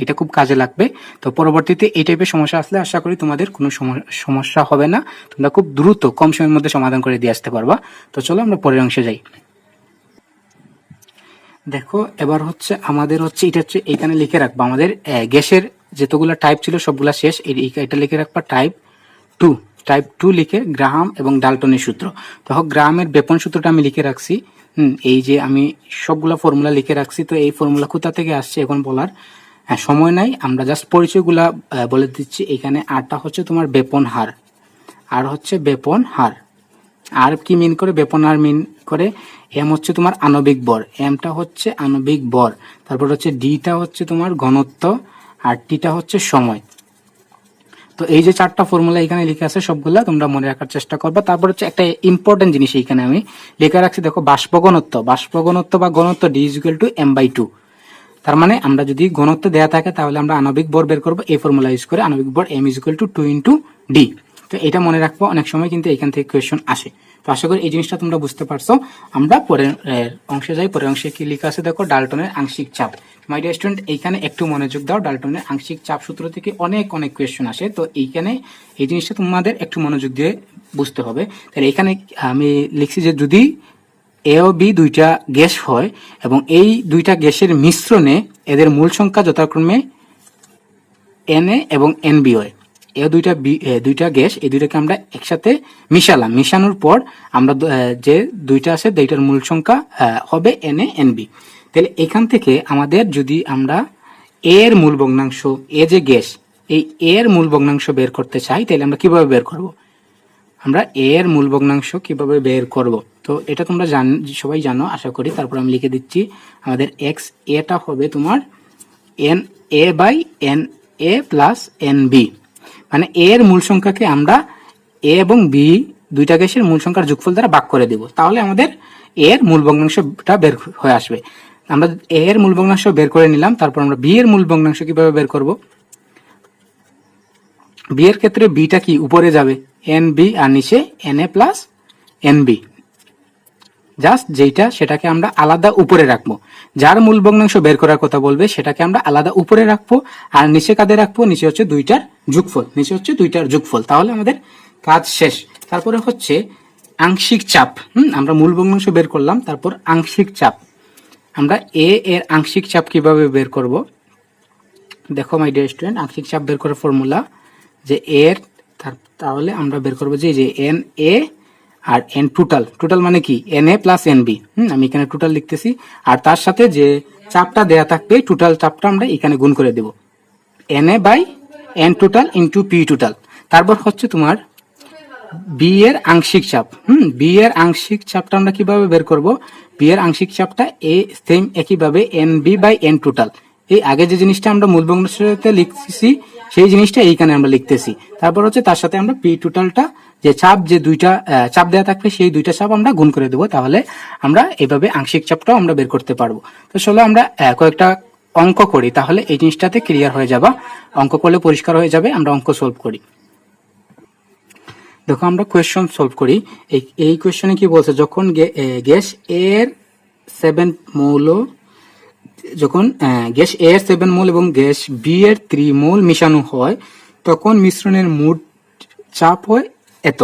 এটা খুব কাজে লাগবে। তো পরবর্তীতে এই টাইপের সমস্যা আসলে আশা করি তোমাদের কোনো সমস্যা হবে না, তোমরা খুব দ্রুত কম সময়ের মধ্যে সমাধান করে দিয়ে আসতে পারবা। তো চলো আমরা পরের অংশে যাই। দেখো এবার হচ্ছে আমাদের হচ্ছে এটা হচ্ছে এখানে লিখে রাখবা আমাদের গ্যাসের যতগুলো টাইপ ছিল সবগুলা শেষ। এটা লিখে রাখবা টাইপ 2 লিখে গ্রাহাম এবং ডাল্টনের সূত্র। দেখো গ্রাহামের বেপন সূত্রটা আমি লিখে রাখছি, এই যে আমি সবগুলা ফর্মুলা লিখে রাখছি। তো এই ফর্মুলা কোথা থেকে আসছে এখন বলার সময় নাই, আমরা জাস্ট পরিচয়গুলা বলে দিচ্ছি। এখানে আরটা হচ্ছে তোমার বেপন হার, আর হচ্ছে বেপন হার। আর কি মিন করে? বেপন হার মিন করে এম হচ্ছে তোমার আণবিক ভর, এমটা হচ্ছে আণবিক ভর, তারপর হচ্ছে ডিটা হচ্ছে তোমার ঘনত্ব, আর টিটা হচ্ছে সময়। তো এই যে 4টা ফর্মুলা এখানে লিখে আছে সবগুলা তোমরা মনে রাখার চেষ্টা করবা। তারপর হচ্ছে একটা ইম্পর্টেন্ট জিনিস এইখানে আমি লিখে রাখছি, দেখো বাষ্প ঘনত্ব বা ঘনত্ব D is equal two m/2। তার মানে আমরা যদি ঘনত্ব দেয়া থাকে তাহলে আমরা আণবিক ভর বের করবো এই ফর্মুলা ইউজ করে, আণবিক ভর m is equal to 2 × d। তো এটা মনে রাখবো, অনেক সময় কিন্তু এখান থেকে কোয়েশ্চন আসে। তো আশা করি এই জিনিসটা তোমরা বুঝতে পারছো। আমরা পরের অংশে যাই। পরের অংশে কি লেখা আছে দেখো, ডাল্টনের আংশিক চাপ। মাই ডিয়ার স্টুডেন্ট, এইখানে একটু মনোযোগ দাও। ডাল্টনের আংশিক চাপ সূত্র থেকে অনেক কোয়েশ্চন আসে। তো এইখানে এই জিনিসটা তোমাদের একটু মনোযোগ দিয়ে বুঝতে হবে। তাহলে এখানে আমি লিখছি যে যদি এ ও বি দুইটা গ্যাস হয় এবং এই দুইটা গ্যাসের মিশ্রণে এদের মূল সংখ্যা যথাক্রমে Na এবং Nb হয়। এই দুইটা গ্যাস, এই দুইটাকে আমরা একসাথে মিশালাম, মিশানোর পর আমরা যে দুইটা আছে দুইটার মূল সংখ্যা হবে Na Nb। তাহলে এখান থেকে আমাদের যদি আমরা এর মূল ভগ্নাংশ, এ যে গ্যাস, এই এর মূল ভগ্নাংশ বের করতে চাই, তাহলে আমরা কিভাবে বের করব? আমরা এর মূল ভগ্নাংশ কিভাবে বের করব? তো এটা তোমরা সবাই জানো আশা করি। তারপর আমি লিখে দিচ্ছি আমাদের এক্স এটা হবে তোমার Na/Na প্লাস Nb, মানে এর মূল সংখ্যাকে আমরা এ এবং বি দুইটা গ্যাসের মূল সংখ্যার যোগফল দ্বারা ভাগ করে দেব, তাহলে আমাদের এর মূল ভগ্নাংশটা বের হয়ে আসবে। আমরা এর মূল ভগ্নাংশ বের করে নিলাম। তারপর আমরা বি এর মূল ভগ্নাংশ কিভাবে বের করব? বি এর ক্ষেত্রে বিটা কি উপরে যাবে, Nb, আর নিচে Na প্লাস Nb। জাস্ট যেটা সেটাকে আমরা আলাদা উপরে রাখবো, যার মূল ভগ্নাংশ বের করার কথা বলবে সেটাকে আমরা আলাদা উপরে রাখবো, আর নিচে কাদের রাখবো? নিচে হচ্ছে দুইটার যোগফল। তাহলে আমাদের কাজ শেষ। তারপরে হচ্ছে আংশিক চাপ। আমরা মূল ভগ্নাংশ বের করলাম, তারপর আংশিক চাপ। আমরা এর আংশিক চাপ কিভাবে বের করব? দেখো মাই ডিয়ার স্টুডেন্ট, আংশিক চাপ বের করার ফর্মুলা যে এর, তাহলে আমরা বের করবো যে Na আর এন টোটাল মানে কি Na প্লাস Nb। আমি এখানে টোটাল লিখতেছি, আর তার সাথে যে চাপটা দেয়া থাকবে টোটাল চাপটা আমরা এখানে গুণ করে দেব, Na/N total into P total. তারপর হচ্ছে তোমার বি এর আংশিক চাপ। বি এর আংশিক চাপটা আমরা কিভাবে বের করব? বি এর আংশিক চাপটা সেম একইভাবে Nb/N টোটাল। এই আগে যে জিনিসটা আমরা মূল ভগ্নাংশতে লিখতেছি সেই জিনিসটা এইখানে আমরা লিখতেছি। তারপর হচ্ছে তার সাথে আমরা পি টোটালটা, যে চাপ, যে দুইটা চাপ দেওয়া থাকবে সেই দুইটা চাপ আমরা গুণ করে দেবো, তাহলে আমরা এইভাবে আংশিক চাপটাও আমরা বের করতে পারবো। তো চলো আমরা কয়েকটা অঙ্ক করি, তাহলে এই জিনিসটাতে ক্লিয়ার হয়ে যাবে। অঙ্ক করলে পরিষ্কার হয়ে যাবে। আমরা অঙ্ক সলভ করি। দেখো আমরা কোয়েশ্চন সলভ করি। এই কোয়েশ্চনে কি বলছে, যখন গ্যাস এর 7 মৌল, যখন গ্যাস এ এর 7 মোল এবং গ্যাস বি এর 3 মোল মিশানো হয়, তখন মিশ্রণের মোট চাপ হয় এত।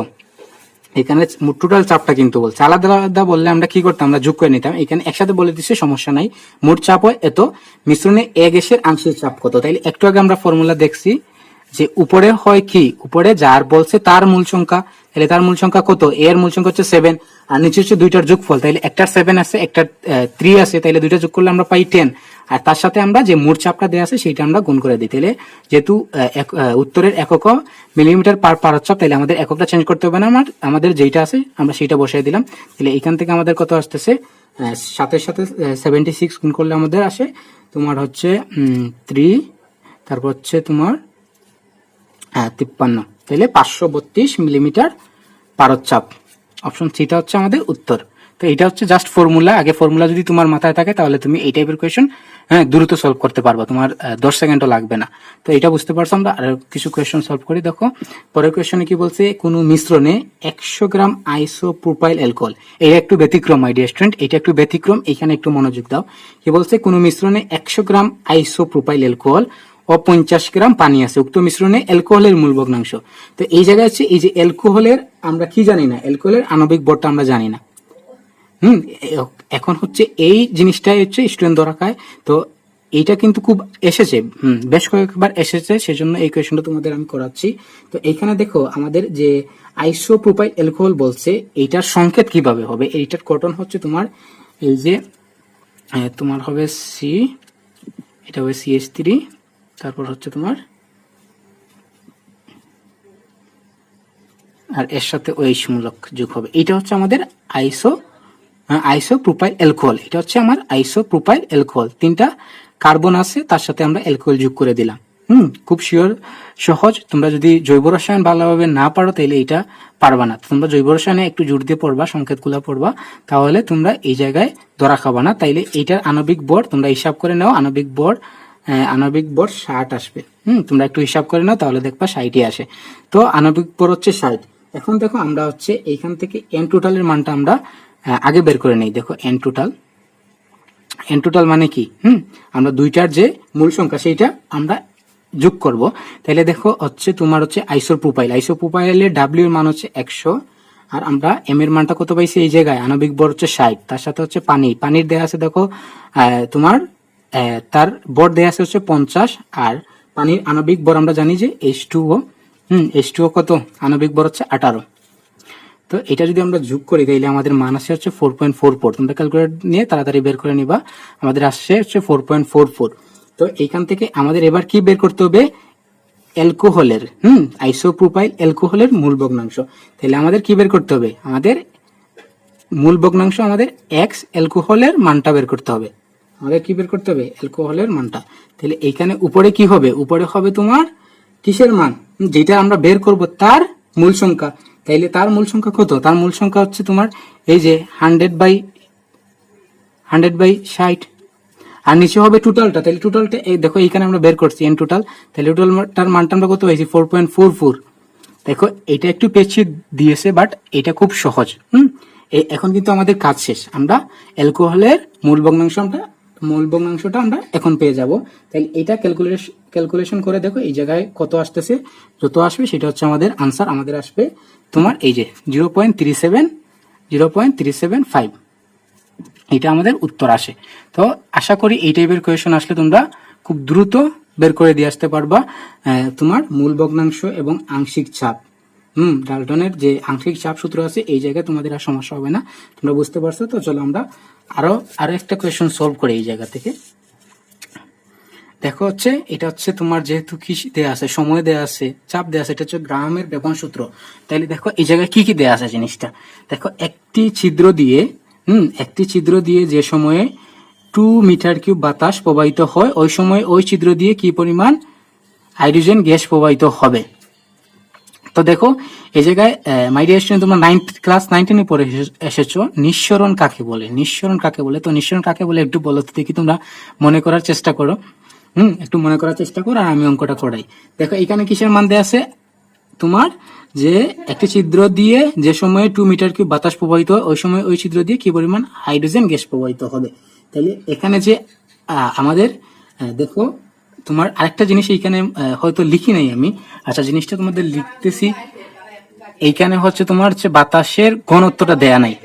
এখানে টোটাল চাপটা কিন্তু বলছে, আলাদা আলাদা বললে আমরা কি করতাম, আমরা যোগ করে নিতাম। এখানে একসাথে বলে দিচ্ছে, সমস্যা নাই। মোট চাপ হয় এত, মিশ্রণে এ গ্যাসের আংশিক চাপ কত? তাইলে একটু আগে আমরা ফর্মুলা দেখছি যে উপরে হয় কি, উপরে যার বলছে তার মূল সংখ্যা, তাহলে তার মূল সংখ্যা কত? এর মূল সংখ্যা হচ্ছে 7, আর নিচে হচ্ছে দুইটার যোগফল। তাইলে একটার 7 আছে, একটার 3 আছে, তাইলে দুইটা যোগ করলে আমরা পাই 10, আর তার সাথে আমরা যে মোট চাপটা দেওয়া আছে সেটা আমরা গুণ করে দিই। তাহলে যেহেতু উত্তরের একক মিলিমিটার পার পারদ চাপ, তাহলে আমাদের এককটা চেঞ্জ করতে হবে না, আমাদের যেটা আছে আমরা সেটা বসাই দিলাম। তাহলে এখান থেকে আমাদের কত আসতেছে, 7 সাথে 76 গুণ করলে আমাদের আসে তোমার হচ্ছে 3, তারপর হচ্ছে তোমার 53, তাহলে 532 মিলিমিটার পারদ চাপ। অপশন সিটা হচ্ছে আমাদের উত্তর। তো এটা হচ্ছে জাস্ট ফর্মুলা, আগে ফর্মুলা যদি তোমার মাথায় থাকে তাহলে তুমি এই টাইপের কোয়েশ্চেন দ্রুত সলভ করতে পারবা, তোমার 10 সেকেন্ডও লাগবে না। তো এটা বুঝতে পারছো। আমরা আরো কিছু কোয়েশ্চেন সলভ করি। দেখো পরের কোয়েশ্চনে কি বলছে, কোনো মিশ্রণে 100 গ্রাম আইসোপ্রোপাইল অ্যালকোহল, এটা একটু ব্যতিক্রম মাই ডিয়ার স্টুডেন্ট, এটা একটু ব্যতিক্রম, এখানে একটু মনোযোগ দাও। কি বলছে, কোনো মিশ্রণে 100 গ্রাম আইসোপ্রোপাইল অ্যালকোহল ও 50 গ্রাম পানি আছে, উক্ত মিশ্রণে অ্যালকোহলের মূল ভগ্নাংশ। তো এই জায়গায় হচ্ছে এই যে অ্যালকোহলের আমরা কি জানি না, অ্যালকোহলের আণবিক ভরটা আমরা জানি না। এখন হচ্ছে এই জিনিসটাই হচ্ছে স্টুডেন্ট ধরা খায়। তো এইটা কিন্তু খুব এসেছে, বেশ কয়েকবার এসেছে, সেজন্য এই কোয়েশনটা তোমাদের আমি করাচ্ছি। তো এইখানে দেখো আমাদের যে আইসোপ্রোপাইল অ্যালকোহল বলছে, এইটার সংকেত কিভাবে হবে, এইটার গঠন হচ্ছে তোমার এই যে তোমার হবে সি, এটা হবে CH3, তারপর হচ্ছে তোমার আর এর সাথে OH মূলক যোগ হবে, এটা হচ্ছে আমাদের আইসোপ্রোপাইল অ্যালকোহল। এটা হচ্ছে আমার আইসোপ্রোপাইল অ্যালকোহল, 3টা কার্বন আছে, তার সাথে আমরা অ্যালকোহল যোগ করে দিলাম। খুব সহজ। তোমরা যদি জৈব রসায়ন ভালোভাবে না পারো তাহলে এটা পারবা না। তোমরা জৈব রসায়নে একটু জোর দিয়ে পড়বা, সংকেতগুলো পড়বা, তাহলে তোমরা এই জায়গায় ধরা খাবা না। তাইলে এইটার আণবিক ভর তোমরা হিসাব করে নাও, আণবিক ভর 60 আসবে। তোমরা একটু হিসাব করে নাও, তাহলে দেখবা 60ই আসে। তো আণবিক ভর হচ্ছে 60। এখন দেখো আমরা হচ্ছে এইখান থেকে এন টোটালের মানটা আমরা আগে বের করে নেই। দেখো এন টোটাল মানে কি, আমরা দুইটার যে মূল সংখ্যা সেইটা আমরা যোগ করব। তাহলে দেখো হচ্ছে তোমার হচ্ছে আইসোপ্রোপাইলের ডাব্লিউ এর মান হচ্ছে 100, আর আমরা এম এর মানটা কত পাইছি এই জায়গায়, আণবিক ভর হচ্ছে 60, তার সাথে হচ্ছে পানির দেয়া আছে দেখো তোমার তার ভর দেয়া আছে হচ্ছে 50, আর পানির আণবিক ভর আমরা জানি যে H2O, H2O কত, আণবিক ভর হচ্ছে 18। তো এটা যদি আমরা যোগ করি তাহলে আমাদের মান আসছে হচ্ছে 4.44। তোমরা ক্যালকুলেটর নিয়ে তাড়াতাড়ি বের করে নিবা, আমাদের আসছে হচ্ছে 4.44। তো এইখান থেকে আমাদের এবার কি বের করতে হবে, অ্যালকোহলের আইসোপ্রোপাইল অ্যালকোহলের মূল ভগ্নাংশ। তাহলে আমাদের কি বের করতে হবে, আমাদের মূল ভগ্নাংশ আমাদের এক্স অ্যালকোহলের মানটা বের করতে হবে। আমাদের কি বের করতে হবে, অ্যালকোহলের মানটা। তাহলে এইখানে উপরে কি হবে, উপরে হবে তোমার কিসের মান, যেটা আমরা বের করব তার মূল সংখ্যা। তাইলে তার মূল সংখ্যা কত, তার মূল সংখ্যা হচ্ছে তোমার এই যে 100/60, আর নিচে হবে টোটালটা। তাহলে টোটালটা এই দেখো এইখানে আমরা বের করছি এন টোটাল, তাহলে টোটালটার মানটা আমরা কত পাইছি 4.44। দেখো এটা একটু পেছিয়ে দিয়েছে, বাট এটা খুব সহজ। এখন কিন্তু আমাদের কাজ শেষ, আমরা অ্যালকোহলের মূল ভগ্নাংশটা আমরা এখন পেয়ে যাব। তাহলে এটা ক্যালকুলেশন করে দেখো এই জায়গায় কত আসতেছে, যত আসবে সেটা হচ্ছে আমাদের আনসার। আমাদের আসবে তোমার এই যে 0.375, এটা আমাদের উত্তর আসে। তো আশা করি এই টাইপের কোয়েশন আসলে তোমরা খুব দ্রুত বের করে দিয়ে আসতে পারবা তোমার মূল ভগ্নাংশ এবং আংশিক চাপ। ডাল্টনের যে আংশিক চাপ সূত্র আছে, এই জায়গায় তোমাদের আর সমস্যা হবে না, তোমরা বুঝতে পারছো। তো চলো আমরা আরো একটা কোয়েশন সলভ করে এই জায়গা থেকে। দেখো হচ্ছে এটা হচ্ছে তোমার যেহেতু কি দেয়া আছে, সময় দেয়া আছে, চাপ দেয়া আছে, এটা হচ্ছে গ্রামের ব্যবহার সূত্র। তাইলে দেখো এই জায়গায় কি দেয়া আছে জিনিসটা, দেখো একটি ছিদ্র দিয়ে যে সময়ে 2 মিটার কিউব বাতাস প্রবাহিত হয়, ওই সময় ওই ছিদ্র দিয়ে কি পরিমাণ হাইড্রোজেন গ্যাস প্রবাহিত হবে। তো দেখো এই জায়গায় মাই ডিয়ার স্টুডেন্ট, তোমরা ক্লাস 9 পরে এসেছো, নিঃসরণ কাকে বলে। তো নিঃসরণ কাকে বলে একটু বলো তো দেখি, তোমরা মনে করার চেষ্টা করো, একটু মনে করার চেষ্টা করো, আর আমি অঙ্কটা করাই। দেখো এখানে কিসের মান দেয়া আছে, তোমার যে একটি ছিদ্র দিয়ে যে সময়ে 2 মিটার কিউব বাতাস প্রবাহিত হয়, ওই সময় ওই ছিদ্র দিয়ে কি পরিমাণ হাইড্রোজেন গ্যাস প্রবাহিত হবে। তাহলে এখানে যে আমাদের দেখো তোমার আরেকটা জিনিস এইখানে হয়তো লিখি নাই আমি, আচ্ছা জিনিসটা তোমাদের লিখতেছি। এইখানে হচ্ছে তোমার হচ্ছে বাতাসের ঘনত্বটা দেয়া নাই,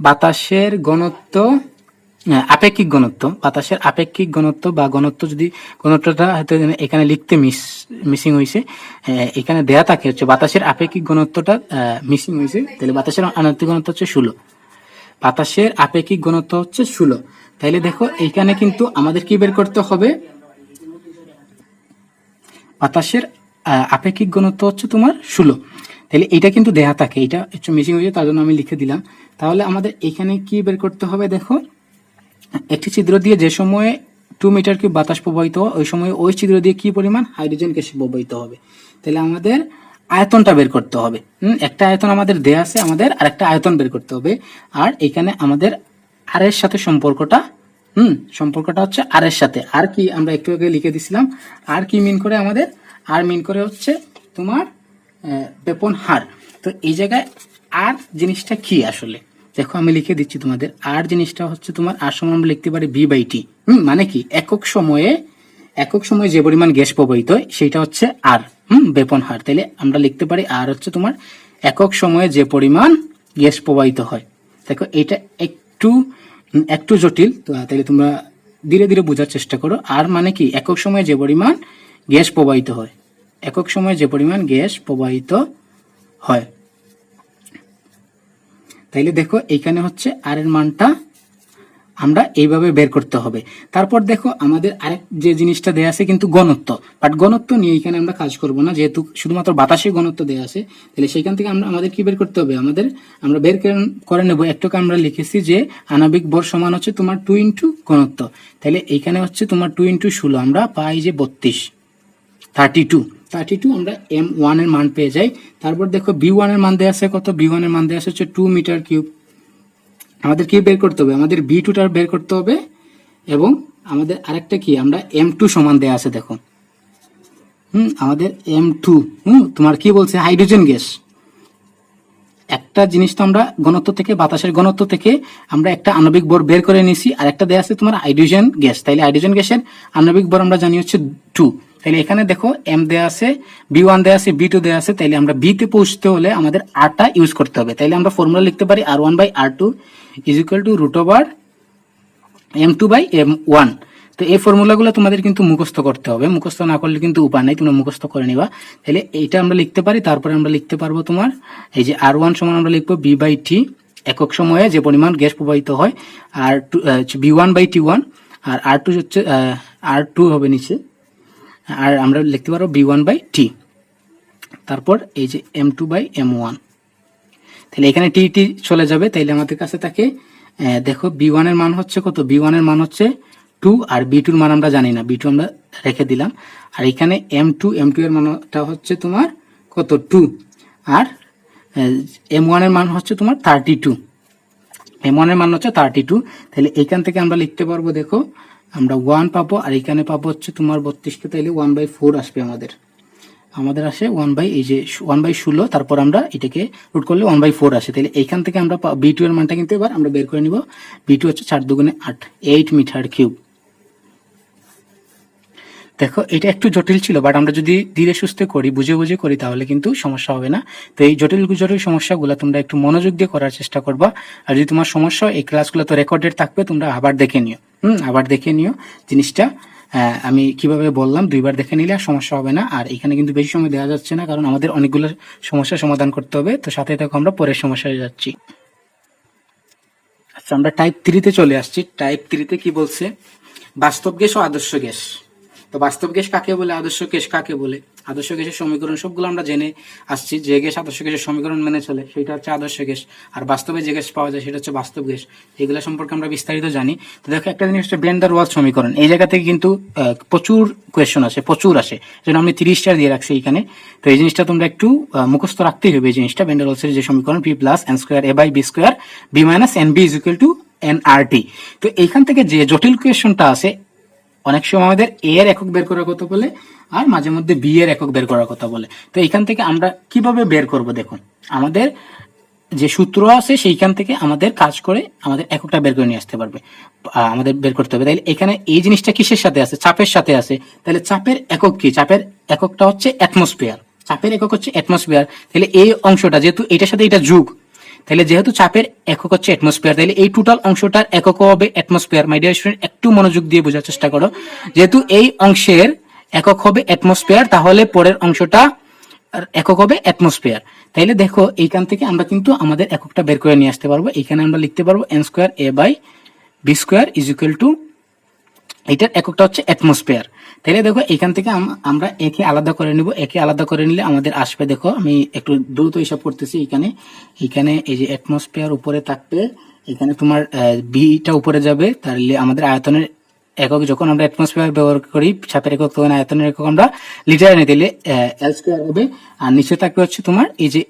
বাতাসের ঘনত্ব, আপেক্ষিক ঘনত্ব, বাতাসের আপেক্ষিক ঘনত্ব বা ঘনত্ব, যদি ঘনত্বটা হয়তো এখানে লিখতে মিসিং হয়েছে, এখানে দেয়া থাকে হচ্ছে বাতাসের আপেক্ষিক ঘনত্বটা মিসিং হয়েছে। তাহলে বাতাসের আণবিক ঘনত্ব হচ্ছে 16, বাতাসের আপেক্ষিক ঘনত্ব হচ্ছে 16। তাইলে দেখো এইখানে কিন্তু আমাদের কি বের করতে হবে, বাতাসের আপেক্ষিক ঘনত্ব হচ্ছে তোমার 16। তাহলে এটা কিন্তু দেয়া থাকে, এটা একটু মিসিং হয়েছে তার জন্য আমি লিখে দিলাম। তাহলে আমাদের এখানে কি বের করতে হবে, দেখো একটি ছিদ্র দিয়ে যে সময়ে 2 মিটার কিউব বাতাস প্রবাহিত হয় ওই সময় ওই ছিদ্র দিয়ে কি পরিমাণ হাইড্রোজেন গ্যাস প্রবাহিত হবে। তাহলে আমাদের আয়তনটা বের করতে হবে। একটা আয়তন আমাদের দেয়া আছে, আমাদের আরেকটা আয়তন বের করতে হবে। আর এখানে আমাদের আর এর সাথে সম্পর্কটা হচ্ছে আর এর সাথে। আর কি আমরা একটু আগে লিখে দিছিলাম, আর কি মিন করে আমাদের, আর মিন করে হচ্ছে তোমার বেপন হার। তো এই জায়গায় আর জিনিসটা কি আসলে দেখো আমি লিখে দিচ্ছি তোমাদের। আর জিনিসটা হচ্ছে তোমার আর সমান আমরা লিখতে পারি V/T। মানে কি একক সময়ে যে পরিমাণ গ্যাস প্রবাহিত হয় সেটা হচ্ছে আর বেপন হার। তাহলে আমরা লিখতে পারি আর হচ্ছে তোমার একক সময়ে যে পরিমাণ গ্যাস প্রবাহিত হয়। দেখো এটা একটু জটিল, তো তাহলে তোমরা ধীরে ধীরে বোঝার চেষ্টা করো। আর মানে কি একক সময়ে যে পরিমাণ গ্যাস প্রবাহিত হয়, একক সময়ে যে পরিমাণ গ্যাস প্রবাহিত হয়। তাইলে দেখো এইখানে হচ্ছে আর এর মানটা আমরা এইভাবে বের করতে হবে। তারপর দেখো আমাদের আরেক যে জিনিসটা দেয়া আছে কিন্তু ঘনত্ব, বাট ঘনত্ব নিয়ে এখানে আমরা কাজ করব না, যেহেতু শুধুমাত্র বাতাসের ঘনত্ব দেয়া আছে। তাহলে সেখান থেকে আমাদের কি বের করতে হবে, আমরা বের করে নেব। একটুকে আমরা লিখেছি যে আণবিক ভর সমান হচ্ছে তোমার 2 ইন্টু ঘনত্ব। তাহলে এইখানে হচ্ছে তোমার 2 ইন্টু 16 আমরা পাই যে 32 আমরা M1 এর মান পেয়ে যাই। তারপর দেখো B1 এর মান দেয়া আছে কত, B1 এর মান দেয়া আছে 2 মিটার কিউব। আমাদের কি বের করতে হবে, আমাদের B2 টা বের করতে হবে। এবং আমাদের আরেকটা কি, আমরা M2 সমান দেয়া আছে দেখো, আমাদের M2 তোমার কি বলছে হাইড্রোজেন গ্যাস। একটা জিনিস তো আমরা ঘনত্ব থেকে, বাতাসের ঘনত্ব থেকে আমরা একটা আণবিক ভর বের করে নিছি, আর একটা দেয়া আছে তোমার হাইড্রোজেন গ্যাস। তাইলে হাইড্রোজেন গ্যাসের আণবিক ভর আমরা জানি হচ্ছে 2। তাইলে এখানে দেখো M দেয়া আছে, B1 দেয়া আছে, B2 দেয়া আছে। তাইলে আমরা B তে পৌঁছতে হলে আমাদের R টা ইউজ করতে হবে। তাইলে আমরা ফর্মুলা লিখতে পারি R1/R2 is equal two √M2/M1। তো এই ফর্মুলাগুলো তোমাদের কিন্তু মুখস্থ করতে হবে, মুখস্থ না করলে কিন্তু উপায় নাই, তোমরা মুখস্থ করে নিবা। তাহলে এইটা আমরা লিখতে পারি। তারপরে আমরা লিখতে পারবো তোমার এই যে R1 সমান আমরা লিখবো B/T, একক সময়ে যে পরিমাণ গ্যাস প্রবাহিত হয়, আর B1/T1, আর R2 হচ্ছে R2 হবে নিচে, আর আমরা লিখতে পারবো B1/T। তারপর এই যে M2/M1। তাহলে এখানে টি চলে যাবে। তাইলে আমাদের কাছে থাকে দেখো B1 এর মান হচ্ছে কত, B1 এর মান হচ্ছে 2, আর B2 এর মান আমরা জানি না, B2 আমরা রেখে দিলাম। আর এখানে M2 এর মানটা হচ্ছে তোমার কত 2, আর M1 এর মান হচ্ছে তোমার 32, M1 এর মান হচ্ছে 32। তাহলে এইখান থেকে আমরা লিখতে পারবো, দেখো আমরা 1 পাবো, আর এখানে পাবো হচ্ছে তোমার 32কে, তাইলে 1/4 আসবে আমাদের আসে 1/16। তারপর আমরা এটাকে রুট করলে 1/4 আসে। তাহলে এইখান থেকে আমরা B2 এর মানটা কিন্তু এবার আমরা বের করে নিব। B2 হচ্ছে 4 দুগুণে 8 মিটার কিউব। দেখো এটা একটু জটিল ছিল, বাট আমরা যদি ধীরে সুস্থে করি, বুঝে করি, তাহলে কিন্তু সমস্যা হবে না। তো এই জটিল সমস্যাগুলো তোমরা একটু মনোযোগ দিয়ে করার চেষ্টা করবা। আর যদি তোমার সমস্যা, এই ক্লাসগুলো তো রেকর্ডেড থাকবে, তোমরা আবার দেখে নিও জিনিসটা। আমি কিভাবে বললাম 2বার দেখে নিলে আর সমস্যা হবে না। আর এখানে কিন্তু বেশি সময় দেওয়া যাচ্ছে না, কারণ আমাদের অনেকগুলো সমস্যার সমাধান করতে হবে। তো সাথে থাকো, আমরা পরের সমস্যায় যাচ্ছি। আচ্ছা, আমরা টাইপ 3-তে চলে আসছি। টাইপ 3-তে কি বলছে, বাস্তব গ্যাস ও আদর্শ গ্যাস। তো বাস্তব গ্যাস কাকে বলে, আদর্শ গ্যাস কাকে বলে? আদর্শ গ্যাসের সমীকরণ সবগুলো আমরা জেনে আসছি। যে গ্যাস আদর্শ গ্যাসের সমীকরণ মেনে চলে সেটা হচ্ছে আদর্শ গ্যাস, আর বাস্তবে যে গ্যাস পাওয়া যায় সেটা হচ্ছে বাস্তব গ্যাস। এগুলো সম্পর্কে আমরা বিস্তারিত জানি। তো দেখো, একটা জিনিস হচ্ছে ভ্যান ডার ওয়ালস সমীকরণ। এই জায়গা থেকে কিন্তু প্রচুর কোয়েশ্চন আসে, যেন আমি 30 স্টার দিয়ে রাখছি এখানে। তো এই জিনিসটা তোমরা একটু মুখস্থ রাখতেই হবে। এই জিনিসটা ভ্যান ডার ওয়ালসের যে সমীকরণ, P + n² a/b² b - nb = nRT। তো এইখান থেকে যে জটিল কোয়েশ্চনটা আছে, অনেক সময় আমাদের এ এর একক বের করার কথা বলে, আর মাঝে মধ্যে বি এর একক বের করার কথা বলে। তো এইখান থেকে আমরা কিভাবে বের করব, দেখুন আমাদের যে সূত্র আছে সেইখান থেকে আমাদের কাজ করে আমাদের এককটা বের করে নিয়ে আসতে পারবে, আমাদের বের করতে হবে। তাহলে এখানে এই জিনিসটা কিসের সাথে আছে, চাপের সাথে আছে। তাহলে চাপের একক কি, চাপের এককটা হচ্ছে অ্যাটমসফিয়ার, চাপের একক হচ্ছে অ্যাটমসফিয়ার। তাহলে এই অংশটা যেহেতু এটার সাথে এটা যোগ, তাহলে যেহেতু চাপের একক হচ্ছে অ্যাটমসফিয়ার, তাহলে এই টোটাল অংশটার একক হবে অ্যাটমসফিয়ার। মাই ডিয়ার স্টুডেন্ট, একটু মনোযোগ দিয়ে বোঝার চেষ্টা করো। যেহেতু এই অংশের একক হবে অ্যাটমসফিয়ার, তাহলে পরের অংশটা একক হবে অ্যাটমসফিয়ার। তাইলে দেখো এইখান থেকে আমরা কিন্তু আমাদের এককটা বের করে নিয়ে আসতে পারবো। এখানে আমরা লিখতে পারবো n² a/b² B square is equal to, এটার এককটা হচ্ছে অ্যাটমসফিয়ার। তাহলে দেখো এখান থেকে আমরা একে আলাদা করে নিব, একে আলাদা করে নিলে আমাদের আসবে, দেখো আমি একটু দ্রুত হিসাব করতেছি, এখানে এই যে অ্যাটমসফিয়ার উপরে থাকবে, এখানে তোমার বিটা উপরে যাবে, তাহলে আমাদের আয়তনের একক, যখন আমরা অ্যাটমসফিয়ার ব্যবহার করি চাপের একক, তখন আয়তনের একক আমরা লিটারে নিয়ে দিলে এল স্কোয়ার হবে। আর নিচে থাকবে হচ্ছে তোমার এই যে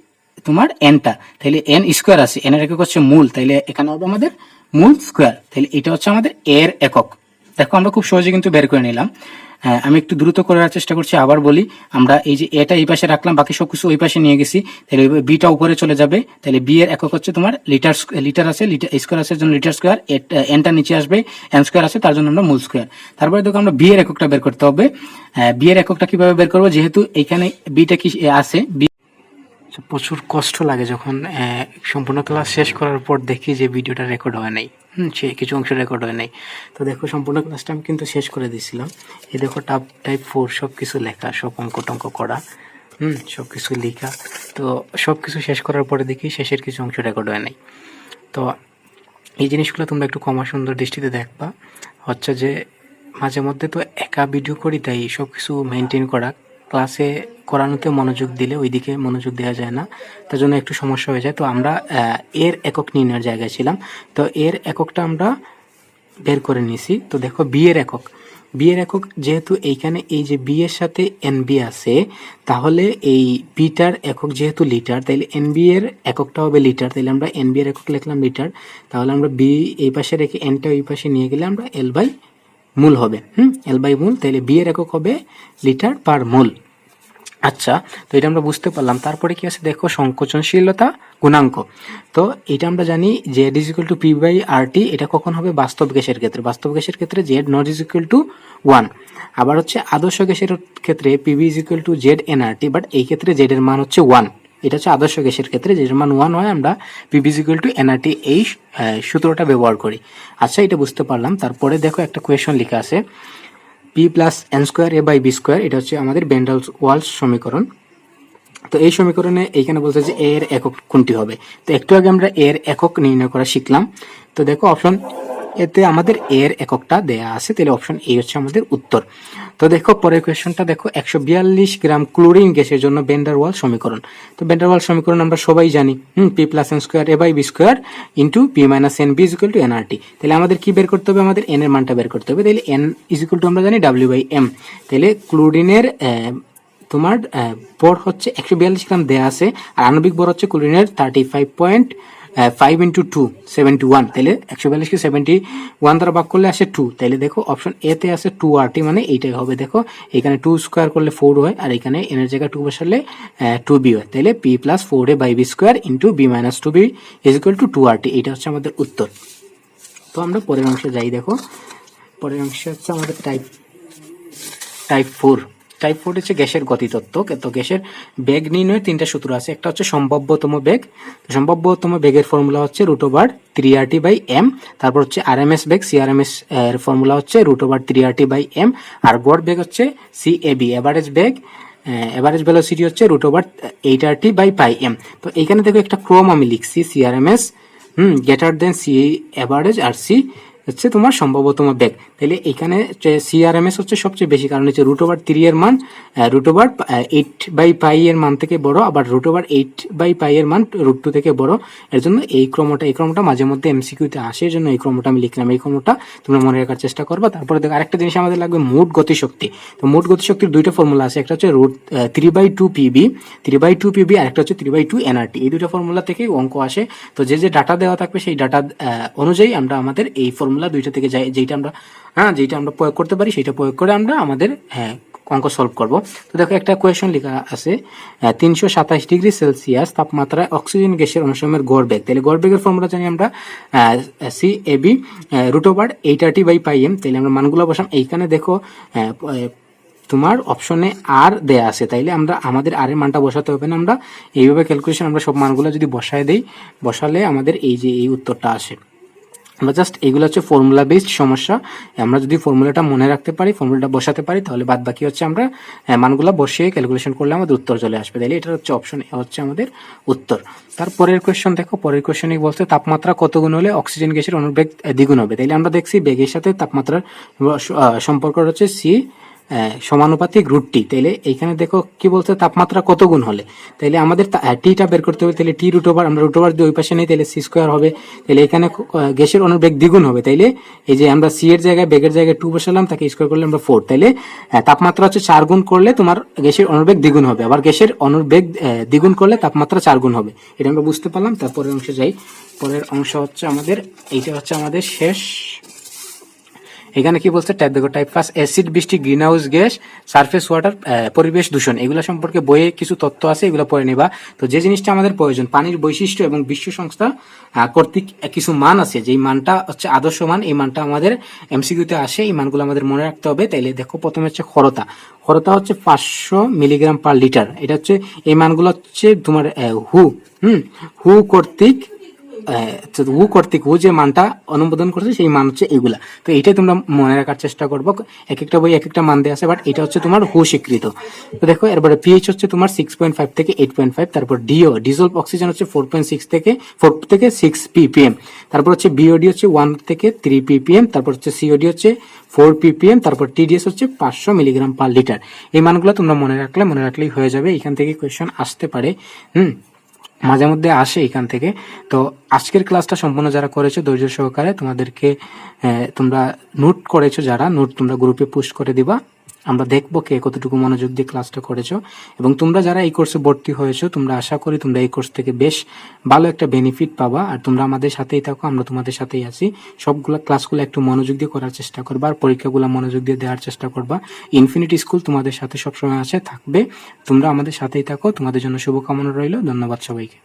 তোমার এনটা, তাহলে এন স্কোয়ার আছে, এন এর একক হচ্ছে মূল, তাইলে এখানে হবে আমাদের মূল স্কোয়ার, তাহলে এটা হচ্ছে আমাদের এর একক। দেখো আমরা খুব সহজে কিন্তু বের করে নিলাম। আমি একটু দ্রুত করার চেষ্টা করছি, আবার বলি, আমরা এই যে এটা এই পাশে রাখলাম, বাকি সবকিছু ওই পাশে নিয়ে গেছি, তাহলে বিটা উপরে চলে যাবে, তাহলে বি এর একক হচ্ছে তোমার লিটার, লিটার আছে, লিটার স্কোয়ার আছে জন্য লিটার স্কোয়ার, এনটা নিচে আসবে, এন স্কোয়ার আছে তার জন্য আমরা মূল স্কোয়ার। তারপরে দেখো আমরা বি এর এককটা বের করতে হবে। বি এর এককটা কিভাবে বের করবো, যেহেতু এখানে বিটা কি আছে, প্রচুর কষ্ট লাগে যখন সম্পূর্ণ ক্লাস শেষ করার পর দেখি যে ভিডিওটা রেকর্ড হয় নাই, সে কিছু অংশ রেকর্ড হয় নাই। তো দেখো সম্পূর্ণ ক্লাসটা আমি কিন্তু শেষ করে দিয়েছিলাম। এই দেখো টাইপ 4 সব কিছু লেখা, সব অঙ্ক টঙ্ক করা, সব কিছু লেখা। তো সব কিছু শেষ করার পরে দেখি শেষের কিছু অংশ রেকর্ড হয় নাই। তো এই জিনিসগুলো তোমরা একটু কমা সুন্দর দৃষ্টিতে দেখবা। হচ্ছে যে মাঝে মধ্যে তো একা ভিডিও করি, তাই সব কিছু মেনটেন করা, ক্লাসে করানোতে মনোযোগ দিলে ওইদিকে মনোযোগ দেওয়া যায় না, তার জন্য একটু সমস্যা হয়ে যায়। তো আমরা এর একক নির্ণয়ের জায়গায় ছিলাম, তো এর এককটা আমরা বের করে নিয়েছি। তো দেখো বি এর একক, বি এর একক যেহেতু এইখানে এই যে বি এর সাথে এন বি আছে, তাহলে এই বিটার একক যেহেতু লিটার, তাইলে এন বি এর এককটা হবে লিটার, তাইলে আমরা এন বি এর একক লিখলাম লিটার। তাহলে আমরা বি এই পাশে রেখে এনটা ওই পাশে নিয়ে গেলে আমরা এল বাই মূল হবে, এল বাই মূল, তাহলে বি এর একক হবে লিটার পার মূল। আচ্ছা, তো এটা আমরা বুঝতে পারলাম। তারপরে কি আছে দেখো, সংকোচনশীলতা গুণাঙ্ক। তো এটা আমরা জানি Z is equal to P by R T, এটা কখন হবে, বাস্তব গ্যাসের ক্ষেত্রে, বাস্তব গ্যাসের ক্ষেত্রে Z not is equal to 1। আবার হচ্ছে আদর্শ গ্যাসের ক্ষেত্রে PV is equal to Z N R T, but এই ক্ষেত্রে জেড এর মান হচ্ছে 1। এটা হচ্ছে আদর্শ গ্যাসের ক্ষেত্রে জেড এর মান 1 হয়, আমরা PV is equal to N R T এই সূত্রটা ব্যবহার করি। আচ্ছা, এটা বুঝতে পারলাম। তারপরে দেখো একটা কোয়েশন লেখা আছে, P plus N square A by B square, এটা হচ্ছে আমাদের ভ্যান ওয়ালস সমীকরণ। তো এই সমীকরণে এইখানে বলছে যে এর একক কোনটি হবে। তো একটু আগে আমরা এর একক নির্ণয় করা শিখলাম। তো দেখো অপশন এতে আমাদের এর এককটা দেয়া আছে, তাহলে অপশন এ হচ্ছে আমাদের উত্তর। তো দেখো পরের কোয়েশ্চনটা দেখো, 142 গ্রাম ক্লোরিন গ্যাসের জন্য ভ্যান ডার ওয়াল সমীকরণ। তো ভ্যান ডার ওয়াল সমীকরণ আমরা সবাই জানি, P plus N square A by B square into P minus N V is equal to N R T. তাহলে আমাদের কি বের করতে হবে, আমাদের এন এর মানটা বের করতে হবে। তাহলে এন ইজ ইকুয়াল টু আমরা জানি ডাব্লিউ বাই এম। তাহলে ক্লোরিনের তোমার ভর হচ্ছে 142 গ্রাম দেয়া আছে, আর আণবিক ভর হচ্ছে ক্লোরিনের 35.5 ইন্টু 2 71। তাহলে 142 কে 71 দ্বারা ভাগ করলে আসে 2। তাহলে দেখো অপশন এ তে আছে 2 আর টি, মানে এইটাই হবে। দেখো এখানে 2 স্কোয়ার করলে 4 হয়, আর এখানে এন এর জায়গায় 2 বসালে 2b হয়। তাহলে P plus 4a by B square into B minus 2b is equal to 2 R T. এটা হচ্ছে আমাদের উত্তর। তো আমরা পরের অংশে যাই। দেখো পরের অংশে হচ্ছে আমাদের টাইপ 4। টাইপ 4 হচ্ছে গ্যাসের গতিতত্ত্ব। তো গ্যাসের বেগ নির্ণয়ের 3টা সূত্র আছে। একটা হচ্ছে সম্ভাব্যতম বেগ, সম্ভাব্যতম বেগের ফর্মুলা হচ্ছে √3RT/m। তারপর হচ্ছে আরএমএস বেগ, সিআরএমএস এর ফর্মুলা হচ্ছে √3RT/m। আর গড় বেগ হচ্ছে CAB, এভারেজ বেগ, এভারেজ ভেলোসিটি হচ্ছে √8RT/m। তো এইখানে দেখো একটা ক্রম আমি লিখছি, C RMS greater than C average, আর সি হচ্ছে তোমার সম্ভাব্যতম বেগ। তাহলে এখানে সিআরএমএস হচ্ছে সবচেয়ে বেশি, কারণ হচ্ছে √3 এর মান √8/π এর মান থেকে বড়, আবার √8/π এর মান √2 থেকে বড়। এর জন্য এই ক্রমটা মাঝে মধ্যে এমসিকিউতে আসে, এর জন্য এই ক্রমটা আমি লিখলাম। এই ক্রমটা তোমরা মনে রাখার চেষ্টা করবা। তারপরে দেখো আরেকটা জিনিস আমাদের লাগবে, মোট গতিশক্তি। তো মোট গতিশক্তির দুইটা ফর্মুলা আছে, একটা হচ্ছে √3/2pb, আর একটা হচ্ছে 3/2 nRT। এই দুইটা ফর্মুলা থেকে অঙ্ক আসে। তো যে ডাটা দেওয়া থাকবে সেই ডাটা অনুযায়ী আমরা আমাদের এই ফর্মুলা দুইটা থেকে যেটা আমরা প্রয়োগ করতে পারি সেটা প্রয়োগ করে আমরা আমাদের অঙ্ক সলভ করব। তো দেখো একটা কোয়েশন লেখা আছে, 327 ডিগ্রি সেলসিয়াস তাপমাত্রায় অক্সিজেন গ্যাসের অনুসরণের গড় বেগ। তাহলে গড় বেগের ফর্মুলা জানি আমরা CAB √8RT/m। তাহলে আমরা মানগুলো বসাম। এইখানে দেখো তোমার অপশনে আর দেয়া আছে, তাইলে আমরা আমাদের আর এর মানটা বসাতে হবে না। আমরা এইভাবে ক্যালকুলেশন আমরা সব মানগুলো যদি বসায় দেই, বসালে আমাদের এই যে এই উত্তরটা আসে। আমরা জাস্ট এগুলো হচ্ছে ফর্মুলা বেসড সমস্যা। আমরা যদি ফর্মুলাটা মনে রাখতে পারি, ফর্মুলাটা বসাতে পারি, তাহলে বাদ বাকি হচ্ছে আমরা মানগুলো বসিয়ে ক্যালকুলেশন করলে আমাদের উত্তর চলে আসবে। তাহলে এটা হচ্ছে অপশন এ হচ্ছে আমাদের উত্তর। তারপরের কোয়েশ্চন দেখো, পরের কোয়েশ্চনে বলতে তাপমাত্রা কত গুণ হলে অক্সিজেন গ্যাসের অনুবেগ দ্বিগুণ হবে। তাইলে আমরা দেখছি বেগের সাথে তাপমাত্রার সম্পর্ক হচ্ছে সি সমানুপাতিক √T। তাইলে এইখানে দেখো কি বলছে, তাপমাত্রা কত গুণ হলে, তাইলে আমাদের টিটা বের করতে হবে। তাহলে টি √ওভার, আমরা √ওভার দিয়ে ওই পাশে নেই, তাহলে সি স্কোয়ার হবে। তাহলে এখানে গ্যাসের অনুবেগ দ্বিগুণ হবে। তাইলে এই যে আমরা সি এর জায়গায় বেগের জায়গায় 2 বসালাম, তাকে স্কোয়ার করলে আমরা 4। তাইলে তাপমাত্রা হচ্ছে 4 গুণ করলে তোমার গ্যাসের অনুবেগ দ্বিগুণ হবে, আবার গ্যাসের অনুবেগ দ্বিগুণ করলে তাপমাত্রা 4 গুণ হবে। এটা আমরা বুঝতে পারলাম। তারপরের অংশে যাই। পরের অংশ হচ্ছে আমাদের, এইটা হচ্ছে আমাদের শেষ। এখানে কি বলছে, দেখো টাইপ ফার্স্ট অ্যাসিড, বৃষ্টি, green house gas, surface water, পরিবেশ দূষণ, এগুলো সম্পর্কে বইয়ে কিছু তথ্য আছে, এগুলো পড়ে নিবা। তো যে জিনিসটা আমাদের প্রয়োজন, পানির বৈশিষ্ট্য এবং বিশ্ব সংস্থা কর্তৃক কিছু মান আছে, যেই মানটা হচ্ছে আদর্শ মান, এই মানটা আমাদের এমসিকিউতে আসে, এই মানগুলো আমাদের মনে রাখতে হবে। তাইলে দেখো প্রথমে হচ্ছে খরতা। খরতা হচ্ছে 500 মিলিগ্রাম পার লিটার। এটা হচ্ছে এই মানগুলো হচ্ছে তোমার হু কর্তৃক হু যে মানটা অনুমোদন করছে সেই মান হচ্ছে এগুলা। তো এইটাই তোমরা মনে রাখার চেষ্টা করবো। এক একটা বই এক একটা মান দেওয়া আছে, বাট এটা হচ্ছে তোমার হু স্বীকৃত। তো দেখো এরপরে পিএইচ হচ্ছে তোমার 6.5 থেকে 8.5। তারপর ডিজলভ অক্সিজেন হচ্ছে 4 থেকে 6 ppm। তারপর হচ্ছে বিওডি হচ্ছে 1 থেকে 3 ppm। তারপর হচ্ছে সিওডি হচ্ছে 4 ppm। তারপর টিডিএস হচ্ছে 500 মিলিগ্রাম পার লিটার। এই মানগুলো তোমরা মনে রাখলেই হয়ে যাবে। এখান থেকে কোয়েশ্চেন আসতে পারে, মাঝে মধ্যে আসে এখান থেকে। তো আজকের ক্লাসটা সম্পূর্ণ যারা করেছো ধৈর্য সহকারে, তোমাদেরকে তোমরা নোট করেছো, যারা নোট তোমরা গ্রুপে পোস্ট করে দিবা। আমরা দেখবো কে কতটুকু মনোযোগ দিয়ে ক্লাসটা করেছো। এবং তোমরা যারা এই কোর্সে ভর্তি হয়েছো, তোমরা আশা করি তোমরা এই কোর্স থেকে বেশ ভালো একটা বেনিফিট পাবা। আর তোমরা আমাদের সাথেই থাকো, আমরা তোমাদের সাথেই আছি। সবগুলা ক্লাসগুলো একটু মনোযোগ দিয়ে করার চেষ্টা করবা, আর পরীক্ষাগুলো মনোযোগ দিয়ে দেওয়ার চেষ্টা করবা। ইনফিনিটি স্কুল তোমাদের সাথে সবসময় আছে, থাকবে। তোমরা আমাদের সাথেই থাকো। তোমাদের জন্য শুভকামনা রইল। ধন্যবাদ সবাইকে।